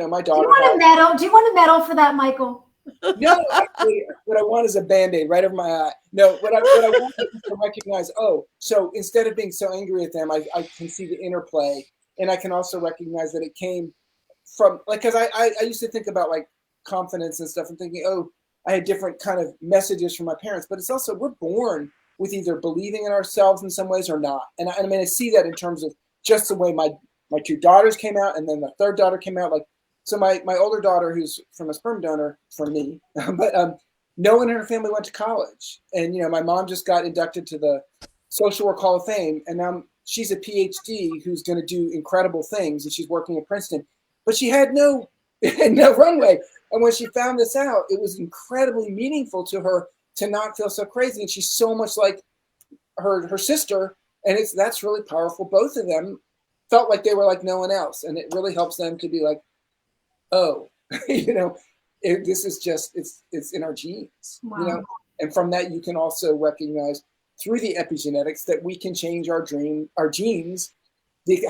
my daughter. Do you want a medal for that, Michael? No, actually, what I want is a Band-Aid right over my eye. No, what I want is to recognize, so instead of being so angry at them, I can see the interplay, and I can also recognize that it came from, because I used to think about like confidence and stuff and thinking, I had different kind of messages from my parents, but it's also, we're born with either believing in ourselves in some ways or not. And I mean, I see that in terms of just the way my two daughters came out, and then the third daughter came out. Like, so my older daughter, who's from a sperm donor from me, but no one in her family went to college. And, my mom just got inducted to the Social Work Hall of Fame, and now she's a PhD who's going to do incredible things, and she's working at Princeton. But she had no runway. And when she found this out, it was incredibly meaningful to her to not feel so crazy. And she's so much like her sister, and that's really powerful. Both of them felt like they were like no one else, and it really helps them to be like, this is just it's in our genes. Wow. And from that you can also recognize through the epigenetics that we can change our genes,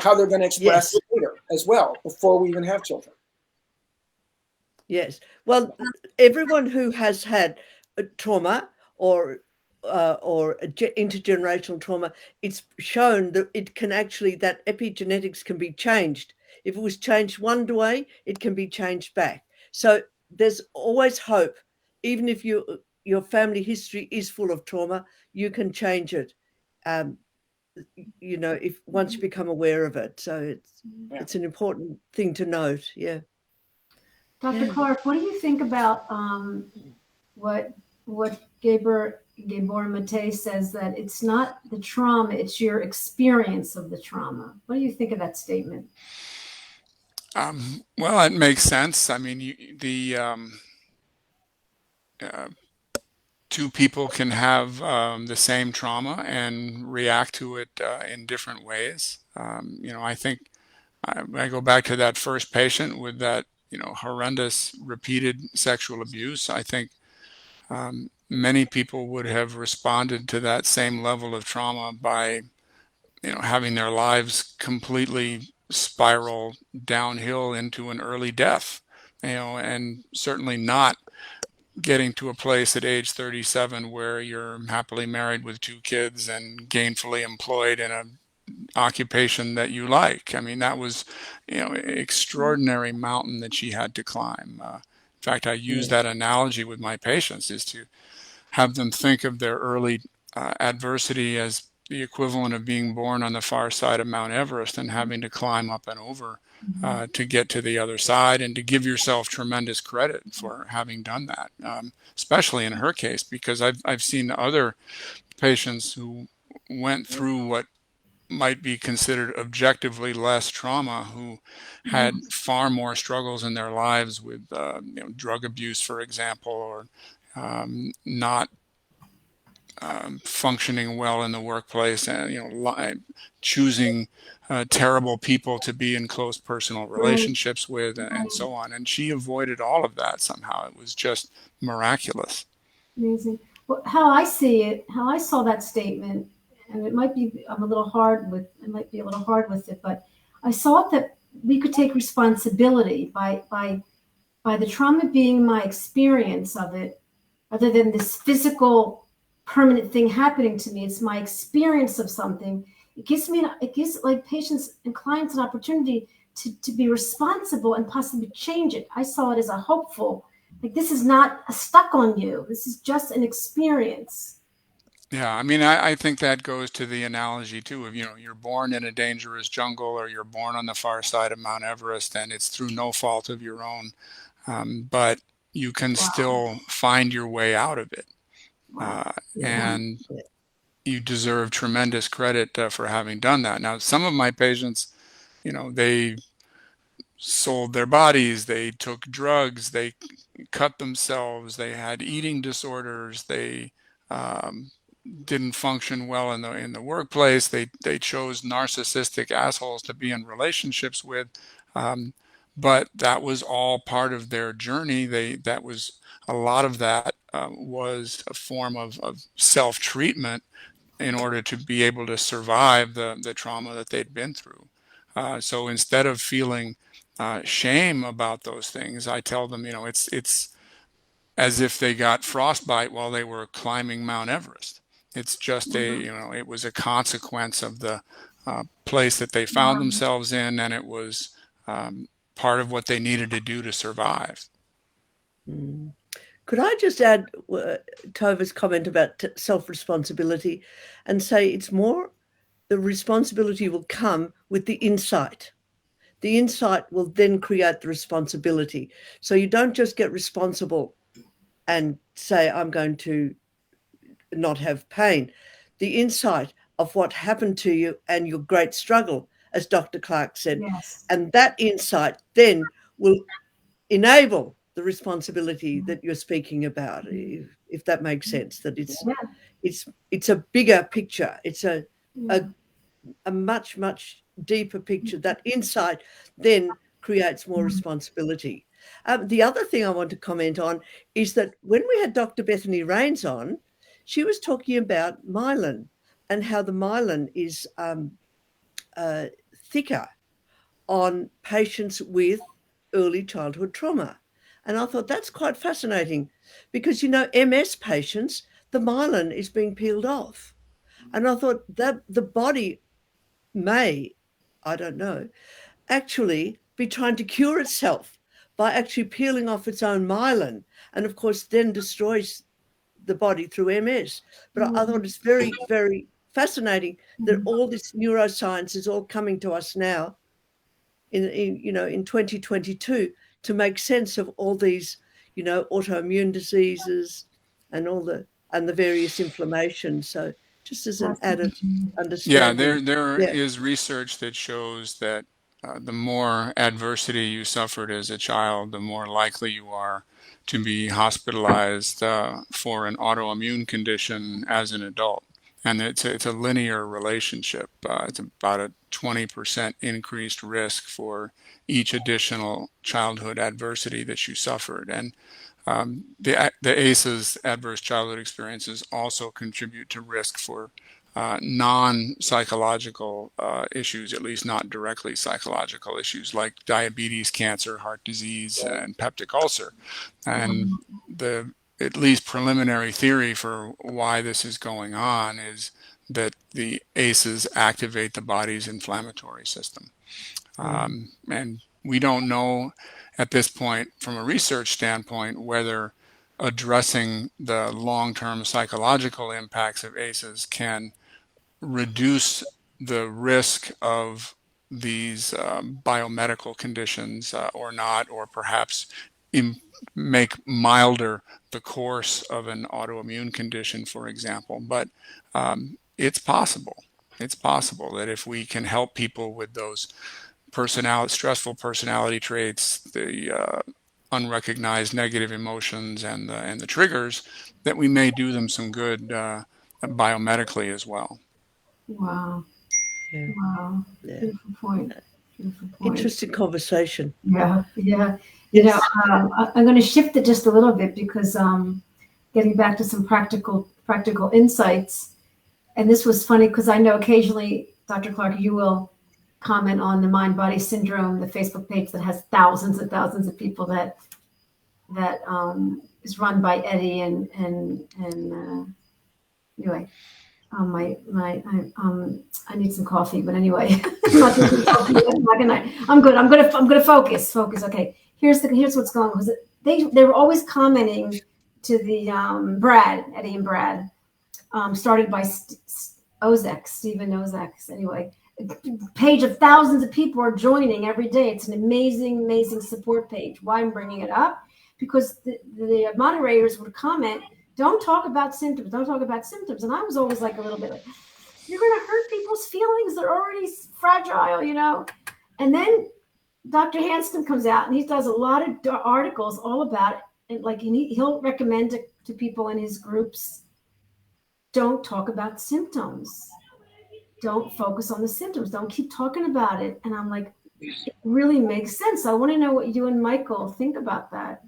how they're going to express later as well, before we even have children. Yes. Well, everyone who has had a trauma or intergenerational trauma, it's shown that it can actually, that epigenetics can be changed. If it was changed one way, it can be changed back. So there's always hope. Even if your family history is full of trauma, you can change it. If once you become aware of it. So it's an important thing to note. Yeah. Dr. Clarke, what do you think about what Gabor Mate says, that it's not the trauma, it's your experience of the trauma? What do you think of that statement? Well, it makes sense. I mean, two people can have the same trauma and react to it in different ways. I think I go back to that first patient with that, horrendous repeated sexual abuse. I think many people would have responded to that same level of trauma by, having their lives completely spiral downhill into an early death, and certainly not getting to a place at age 37 where you're happily married with 2 kids and gainfully employed in a occupation that you like. I mean, that was, extraordinary mountain that she had to climb. In fact, I use that analogy with my patients, is to have them think of their early adversity as the equivalent of being born on the far side of Mount Everest and having to climb up and over to get to the other side, and to give yourself tremendous credit for having done that, especially in her case, because I've seen other patients who went through what might be considered objectively less trauma, who had far more struggles in their lives with drug abuse, for example, or not functioning well in the workplace, and choosing terrible people to be in close personal relationships with, and so on. And she avoided all of that somehow. It was just miraculous. Amazing. Well, how I saw that statement, and it might be a little hard with it, but I saw that we could take responsibility by the trauma being my experience of it, rather than this physical permanent thing happening to me. It's my experience of something. It gives like patients and clients an opportunity to be responsible and possibly change it. I saw it as a hopeful, like, this is not stuck on you. This is just an experience. Yeah, I mean, I think that goes to the analogy too of, you're born in a dangerous jungle or you're born on the far side of Mount Everest and it's through no fault of your own. But you can Wow. still find your way out of it. Wow. Yeah. And you deserve tremendous credit for having done that. Now, some of my patients, they sold their bodies, they took drugs, they cut themselves, they had eating disorders, they didn't function well in the workplace. They chose narcissistic assholes to be in relationships with, but that was all part of their journey. That was a lot of that was a form of self-treatment in order to be able to survive the trauma that they'd been through. So instead of feeling shame about those things, I tell them, it's as if they got frostbite while they were climbing Mount Everest. It's just it was a consequence of the place that they found themselves in, and it was part of what they needed to do to survive. Could I just add Tova's comment about self-responsibility and say it's more the responsibility will come with the insight. The insight will then create the responsibility. So you don't just get responsible and say, I'm going to not have pain. The insight of what happened to you and your great struggle, as Dr. Clarke said, Yes. and that insight then will enable the responsibility that you're speaking about, if that makes sense, that it's a bigger picture. It's a much, much deeper picture. That insight then creates more responsibility. The other thing I want to comment on is that when we had Dr. Bethany Rains on, she was talking about myelin and how the myelin is thicker on patients with early childhood trauma. And I thought that's quite fascinating because, MS patients, the myelin is being peeled off. And I thought that the body may, I don't know, actually be trying to cure itself by actually peeling off its own myelin, and of course then destroys the body through MS. But I thought it's very, very fascinating that all this neuroscience is all coming to us now in 2022 to make sense of all these, autoimmune diseases and the various inflammations. So just as an added understanding. Yeah, there is research that shows that the more adversity you suffered as a child, the more likely you are to be hospitalized for an autoimmune condition as an adult. And it's a linear relationship. It's about a 20% increased risk for each additional childhood adversity that you suffered. And the ACEs, adverse childhood experiences, also contribute to risk for non-psychological issues, at least not directly psychological issues like diabetes, cancer, heart disease, and peptic ulcer. And the at least preliminary theory for why this is going on is that the ACEs activate the body's inflammatory system. And we don't know at this point, from a research standpoint, whether addressing the long-term psychological impacts of ACEs can reduce the risk of these biomedical conditions or not, or perhaps make milder the course of an autoimmune condition, for example. But it's possible. It's possible that if we can help people with those stressful personality traits, the unrecognized negative emotions, and the triggers, that we may do them some good biomedically as well. Wow. Yeah. Wow. Yeah. Beautiful point. Beautiful point. Interesting conversation. Yeah. Yes. I'm going to shift it just a little bit because getting back to some practical insights. And this was funny because I know occasionally, Dr. Clarke, you will comment on the Mind Body Syndrome, the Facebook page that has thousands and thousands of people that is run by Eddie and anyway. I need some coffee, but anyway, I'm good. I'm gonna focus. Okay. Here's what's going on. They were always commenting to the Eddie and Brad, started by Stephen Ozek. Anyway, a page of thousands of people are joining every day. It's an amazing, amazing support page. Why I'm bringing it up? Because the moderators would comment, don't talk about symptoms, don't talk about symptoms. And I was always like a little bit like, you're going to hurt people's feelings. They're already fragile, you know? And then Dr. Hanscom comes out and he does a lot of articles all about it. And like he'll recommend to people in his groups, don't talk about symptoms. Don't focus on the symptoms. Don't keep talking about it. And I'm like, it really makes sense. I want to know what you and Michael think about that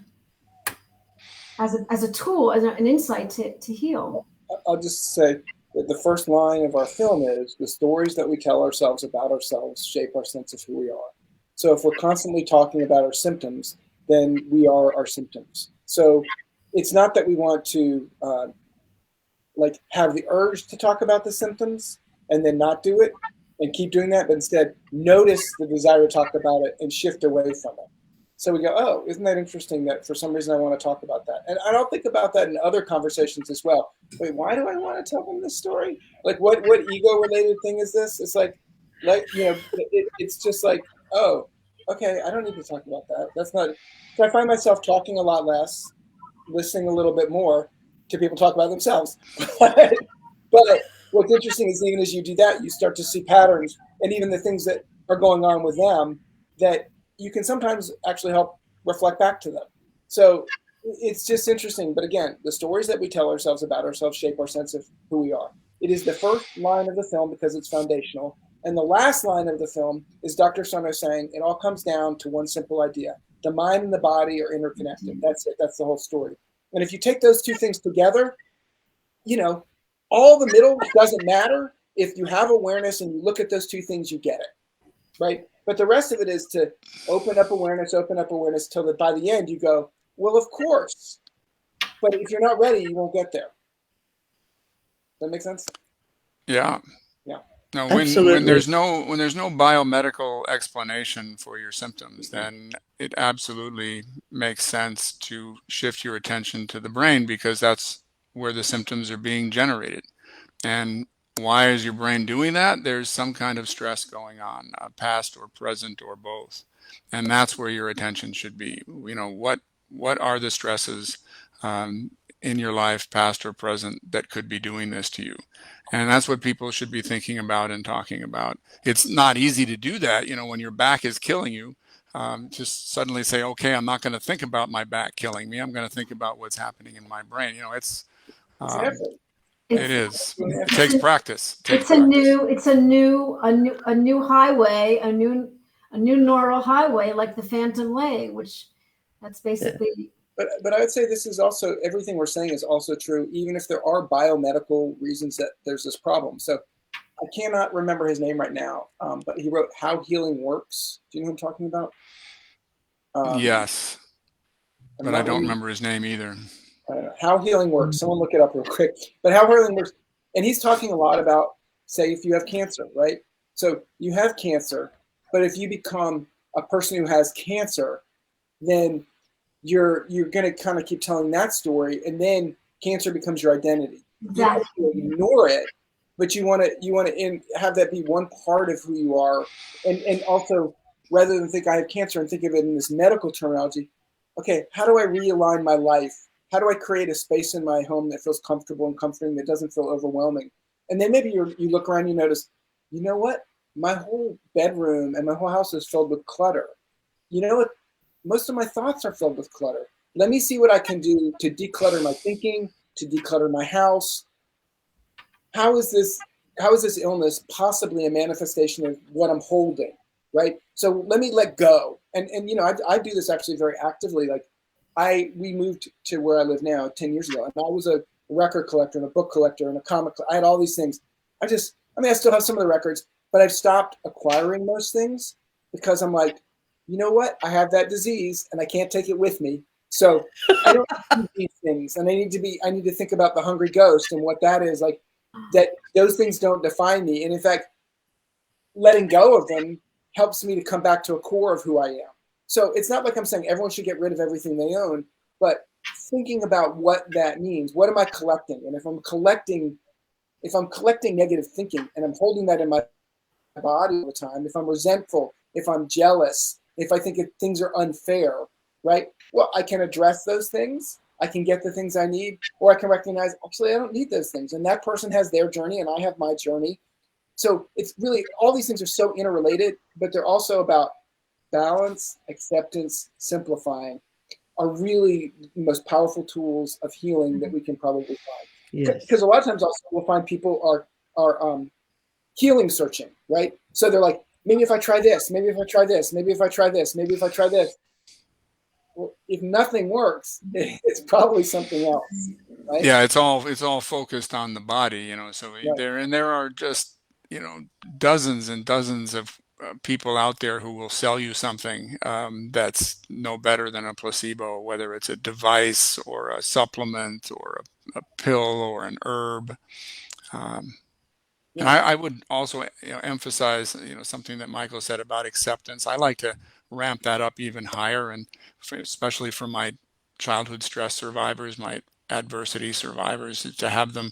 as a tool, as an insight to heal. I'll just say that the first line of our film is, the stories that we tell ourselves about ourselves shape our sense of who we are. So if we're constantly talking about our symptoms, then we are our symptoms. So it's not that we want to like have the urge to talk about the symptoms and then not do it and keep doing that, but instead notice the desire to talk about it and shift away from it. So we go, oh, isn't that interesting that for some reason I want to talk about that? And I'll think about that in other conversations as well. Wait, why do I want to tell them this story? Like what ego-related thing is this? It's like you know, it's just like, oh, okay, I don't need to talk about that. That's not, so I find myself talking a lot less, listening a little bit more to people talk about themselves. But what's interesting is even as you do that, you start to see patterns and even the things that are going on with them that you can sometimes actually help reflect back to them. So it's just interesting. But again, the stories that we tell ourselves about ourselves shape our sense of who we are. It is the first line of the film because it's foundational. And the last line of the film is Dr. Sarno saying, it all comes down to one simple idea. The mind and the body are interconnected. That's it. That's the whole story. And if you take those two things together, you know, all the middle doesn't matter. If you have awareness and you look at those two things, you get it, right? But the rest of it is to open up awareness till that by the end you go, well, of course. But if you're not ready, you won't get there. Does that make sense? Yeah. Yeah. No, Absolutely. when there's no biomedical explanation for your symptoms, then it absolutely makes sense to shift your attention to the brain, because that's where the symptoms are being generated. And why is your brain doing that? There's some kind of stress going on, past or present or both. And that's where your attention should be. You know, what are the stresses in your life, past or present, that could be doing this to you? And that's what people should be thinking about and talking about. It's not easy to do that, you know, when your back is killing you. Just suddenly say, okay, I'm not going to think about my back killing me. I'm going to think about what's happening in my brain. You know, it's an effort. It is. It takes practice. It's a new highway, a new neural highway, like the Phantom Way, which that's basically. But I would say this is also, everything we're saying is also true, even if there are biomedical reasons that there's this problem. So I cannot remember his name right now, but he wrote How Healing Works. Do you know who I'm talking about? Yes, but I don't remember his name either. How Healing Works. Someone look it up real quick. But How Healing Works. And he's talking a lot about, say, if you have cancer, right? So you have cancer, but if you become a person who has cancer, then you're going to kind of keep telling that story, and then cancer becomes your identity. Exactly. You don't ignore it, but you want to have that be one part of who you are, and also, rather than think I have cancer and think of it in this medical terminology, okay, how do I realign my life? How do I create a space in my home that feels comfortable and comforting, that doesn't feel overwhelming? And then maybe you look around, you notice, you know what? My whole bedroom and my whole house is filled with clutter. You know what? Most of my thoughts are filled with clutter. Let me see what I can do to declutter my thinking, to declutter my house. How is this illness possibly a manifestation of what I'm holding, right? So let me let go. And you know, I do this actually very actively. Like we moved to where I live now 10 years ago, and I was a record collector and a book collector and a comic. I had all these things. I still have some of the records, but I've stopped acquiring those things because I'm like, you know what? I have that disease and I can't take it with me. So I don't need these things. And I need to think about the hungry ghost and what that is, like, that those things don't define me. And in fact, letting go of them helps me to come back to a core of who I am. So it's not like I'm saying everyone should get rid of everything they own, but thinking about what that means. What am I collecting? And if I'm collecting if I'm collecting negative thinking and I'm holding that in my body all the time, if I'm resentful, if I'm jealous, if I think things are unfair, right? Well, I can address those things. I can get the things I need, or I can recognize, actually, I don't need those things. And that person has their journey and I have my journey. So it's really, all these things are so interrelated, but they're also about balance, acceptance, simplifying are really the most powerful tools of healing that we can probably find. Yes. Because a lot of times also we'll find people are healing searching, right? So they're like, maybe if I try this, maybe if I try this, maybe if I try this, maybe if I try this. Well, if nothing works, it's probably something else, right? Yeah, it's all focused on the body, you know. So Right. there are just, you know, dozens and dozens of people out there who will sell you something that's no better than a placebo, whether it's a device or a supplement or a pill or an herb. And I would also, you know, emphasize, you know, something that Michael said about acceptance. I like to ramp that up even higher, and especially for my childhood stress survivors, my adversity survivors, to have them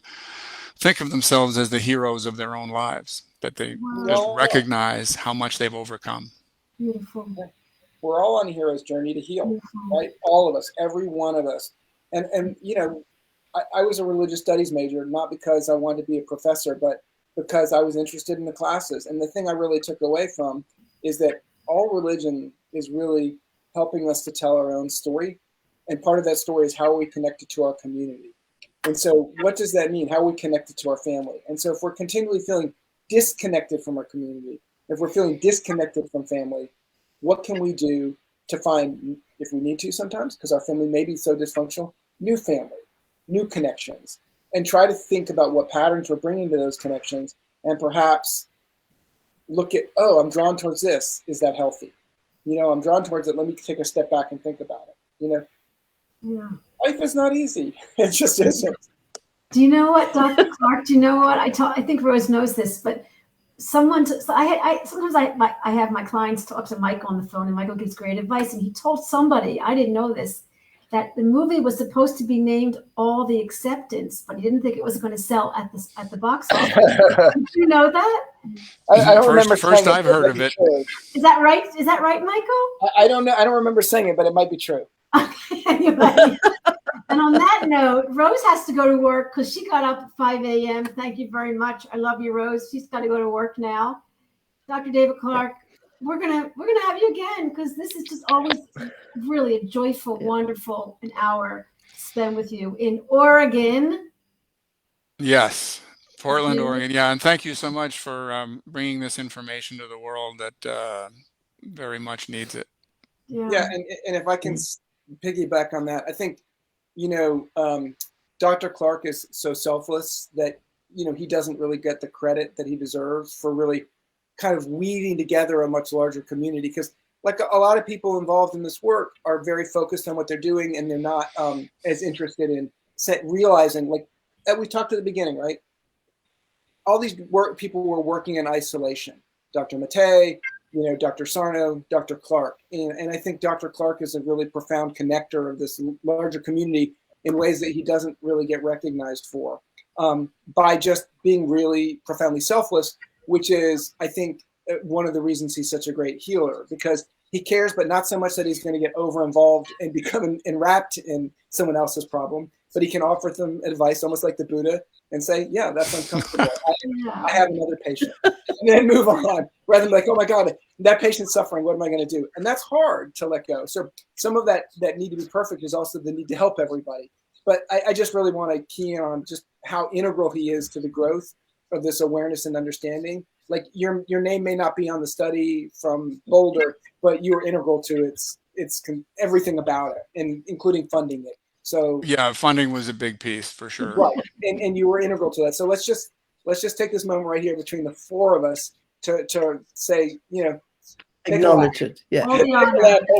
think of themselves as the heroes of their own lives, that they just recognize how much they've overcome. Beautiful. We're all on a hero's journey to heal, Beautiful. right? All of us, every one of us. And you know, I was a religious studies major, not because I wanted to be a professor, but because I was interested in the classes. And the thing I really took away from is that all religion is really helping us to tell our own story. And part of that story is how are we connected to our community. And so what does that mean? How are we connected to our family? And so if we're continually feeling disconnected from our community, if we're feeling disconnected from family, what can we do to find, if we need to sometimes, because our family may be so dysfunctional, new family, new connections, and try to think about what patterns we're bringing to those connections, and perhaps look at, oh, I'm drawn towards this. Is that healthy? You know, I'm drawn towards it. Let me take a step back and think about it. You know, Yeah. life is not easy. It just isn't. Do you know what, Dr. Clarke? Do you know what I think Rose knows this, but sometimes I have my clients talk to Michael on the phone, and Michael gives great advice. And he told somebody, I didn't know this, that the movie was supposed to be named All the Acceptance, but he didn't think it was going to sell at the box office. Did you know that? I don't remember. First I've heard of it. Is that right? Is that right, Michael? I don't know. I don't remember saying it, but it might be true. Anyway. And on that note, Rose has to go to work because she got up at 5 a.m. Thank you very much. I love you, Rose. She's got to go to work now. Dr. David Clarke, we're gonna have you again, because this is just always really a joyful, wonderful an hour to spend with you in Oregon. Yes, Portland, Oregon. Yeah, and thank you so much for bringing this information to the world that very much needs it. Yeah, and if I can piggyback on that, I think, you know, Dr. Clarke is so selfless that, you know, he doesn't really get the credit that he deserves for really kind of weaving together a much larger community. Because like a lot of people involved in this work are very focused on what they're doing, and they're not as interested in realizing, like we talked at the beginning, right? All these people were working in isolation. Dr. Mattei, you know, Dr. Sarno, Dr. Clarke. And I think Dr. Clarke is a really profound connector of this larger community in ways that he doesn't really get recognized for, by just being really profoundly selfless, which is, I think, one of the reasons he's such a great healer, because he cares, but not so much that he's going to get over involved and become enwrapped in someone else's problem, but he can offer them advice almost like the Buddha and say, yeah, that's uncomfortable. I have another patient, and then move on, rather than like, oh my God, that patient's suffering. What am I going to do? And that's hard to let go. So some of that need to be perfect is also the need to help everybody. But I just really want to key in on just how integral he is to the growth of this awareness and understanding. Like your name may not be on the study from Boulder, but you are integral to its everything about it, and including funding it. So yeah, funding was a big piece for sure. Right, and you were integral to that. So let's just take this moment right here between the four of us to say, you know, acknowledge it. Yeah.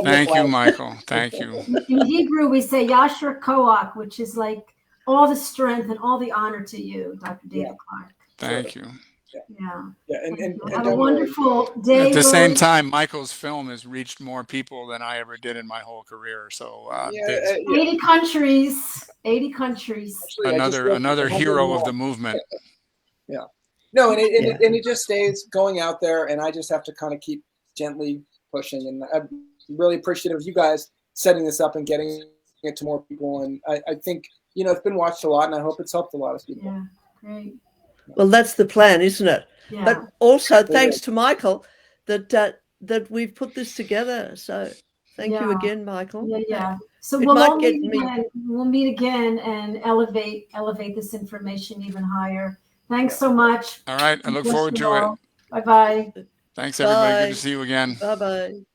Thank you, Michael. Thank you. In Hebrew, we say Yasher Koach, which is like all the strength and all the honor to you, Dr. David Clarke. Thank you. Yeah, and have a wonderful day. At the same time, Michael's film has reached more people than I ever did in my whole career. So 80 countries. Another hero of the movement. No, and Yeah. it just stays going out there, and I just have to kind of keep gently pushing. And I'm really appreciative of you guys setting this up and getting it to more people. And I think, you know, it's been watched a lot, and I hope it's helped a lot of people. Yeah, great. Well, that's the plan, isn't it? Yeah. But also thanks to Michael that we've put this together. So thank you again, Michael. Yeah. So It we'll might all get meet me- again. We'll meet again and elevate this information even higher. Thanks so much. All right. I look forward to it. Bye-bye. Thanks, everybody. Bye. Good to see you again. Bye-bye.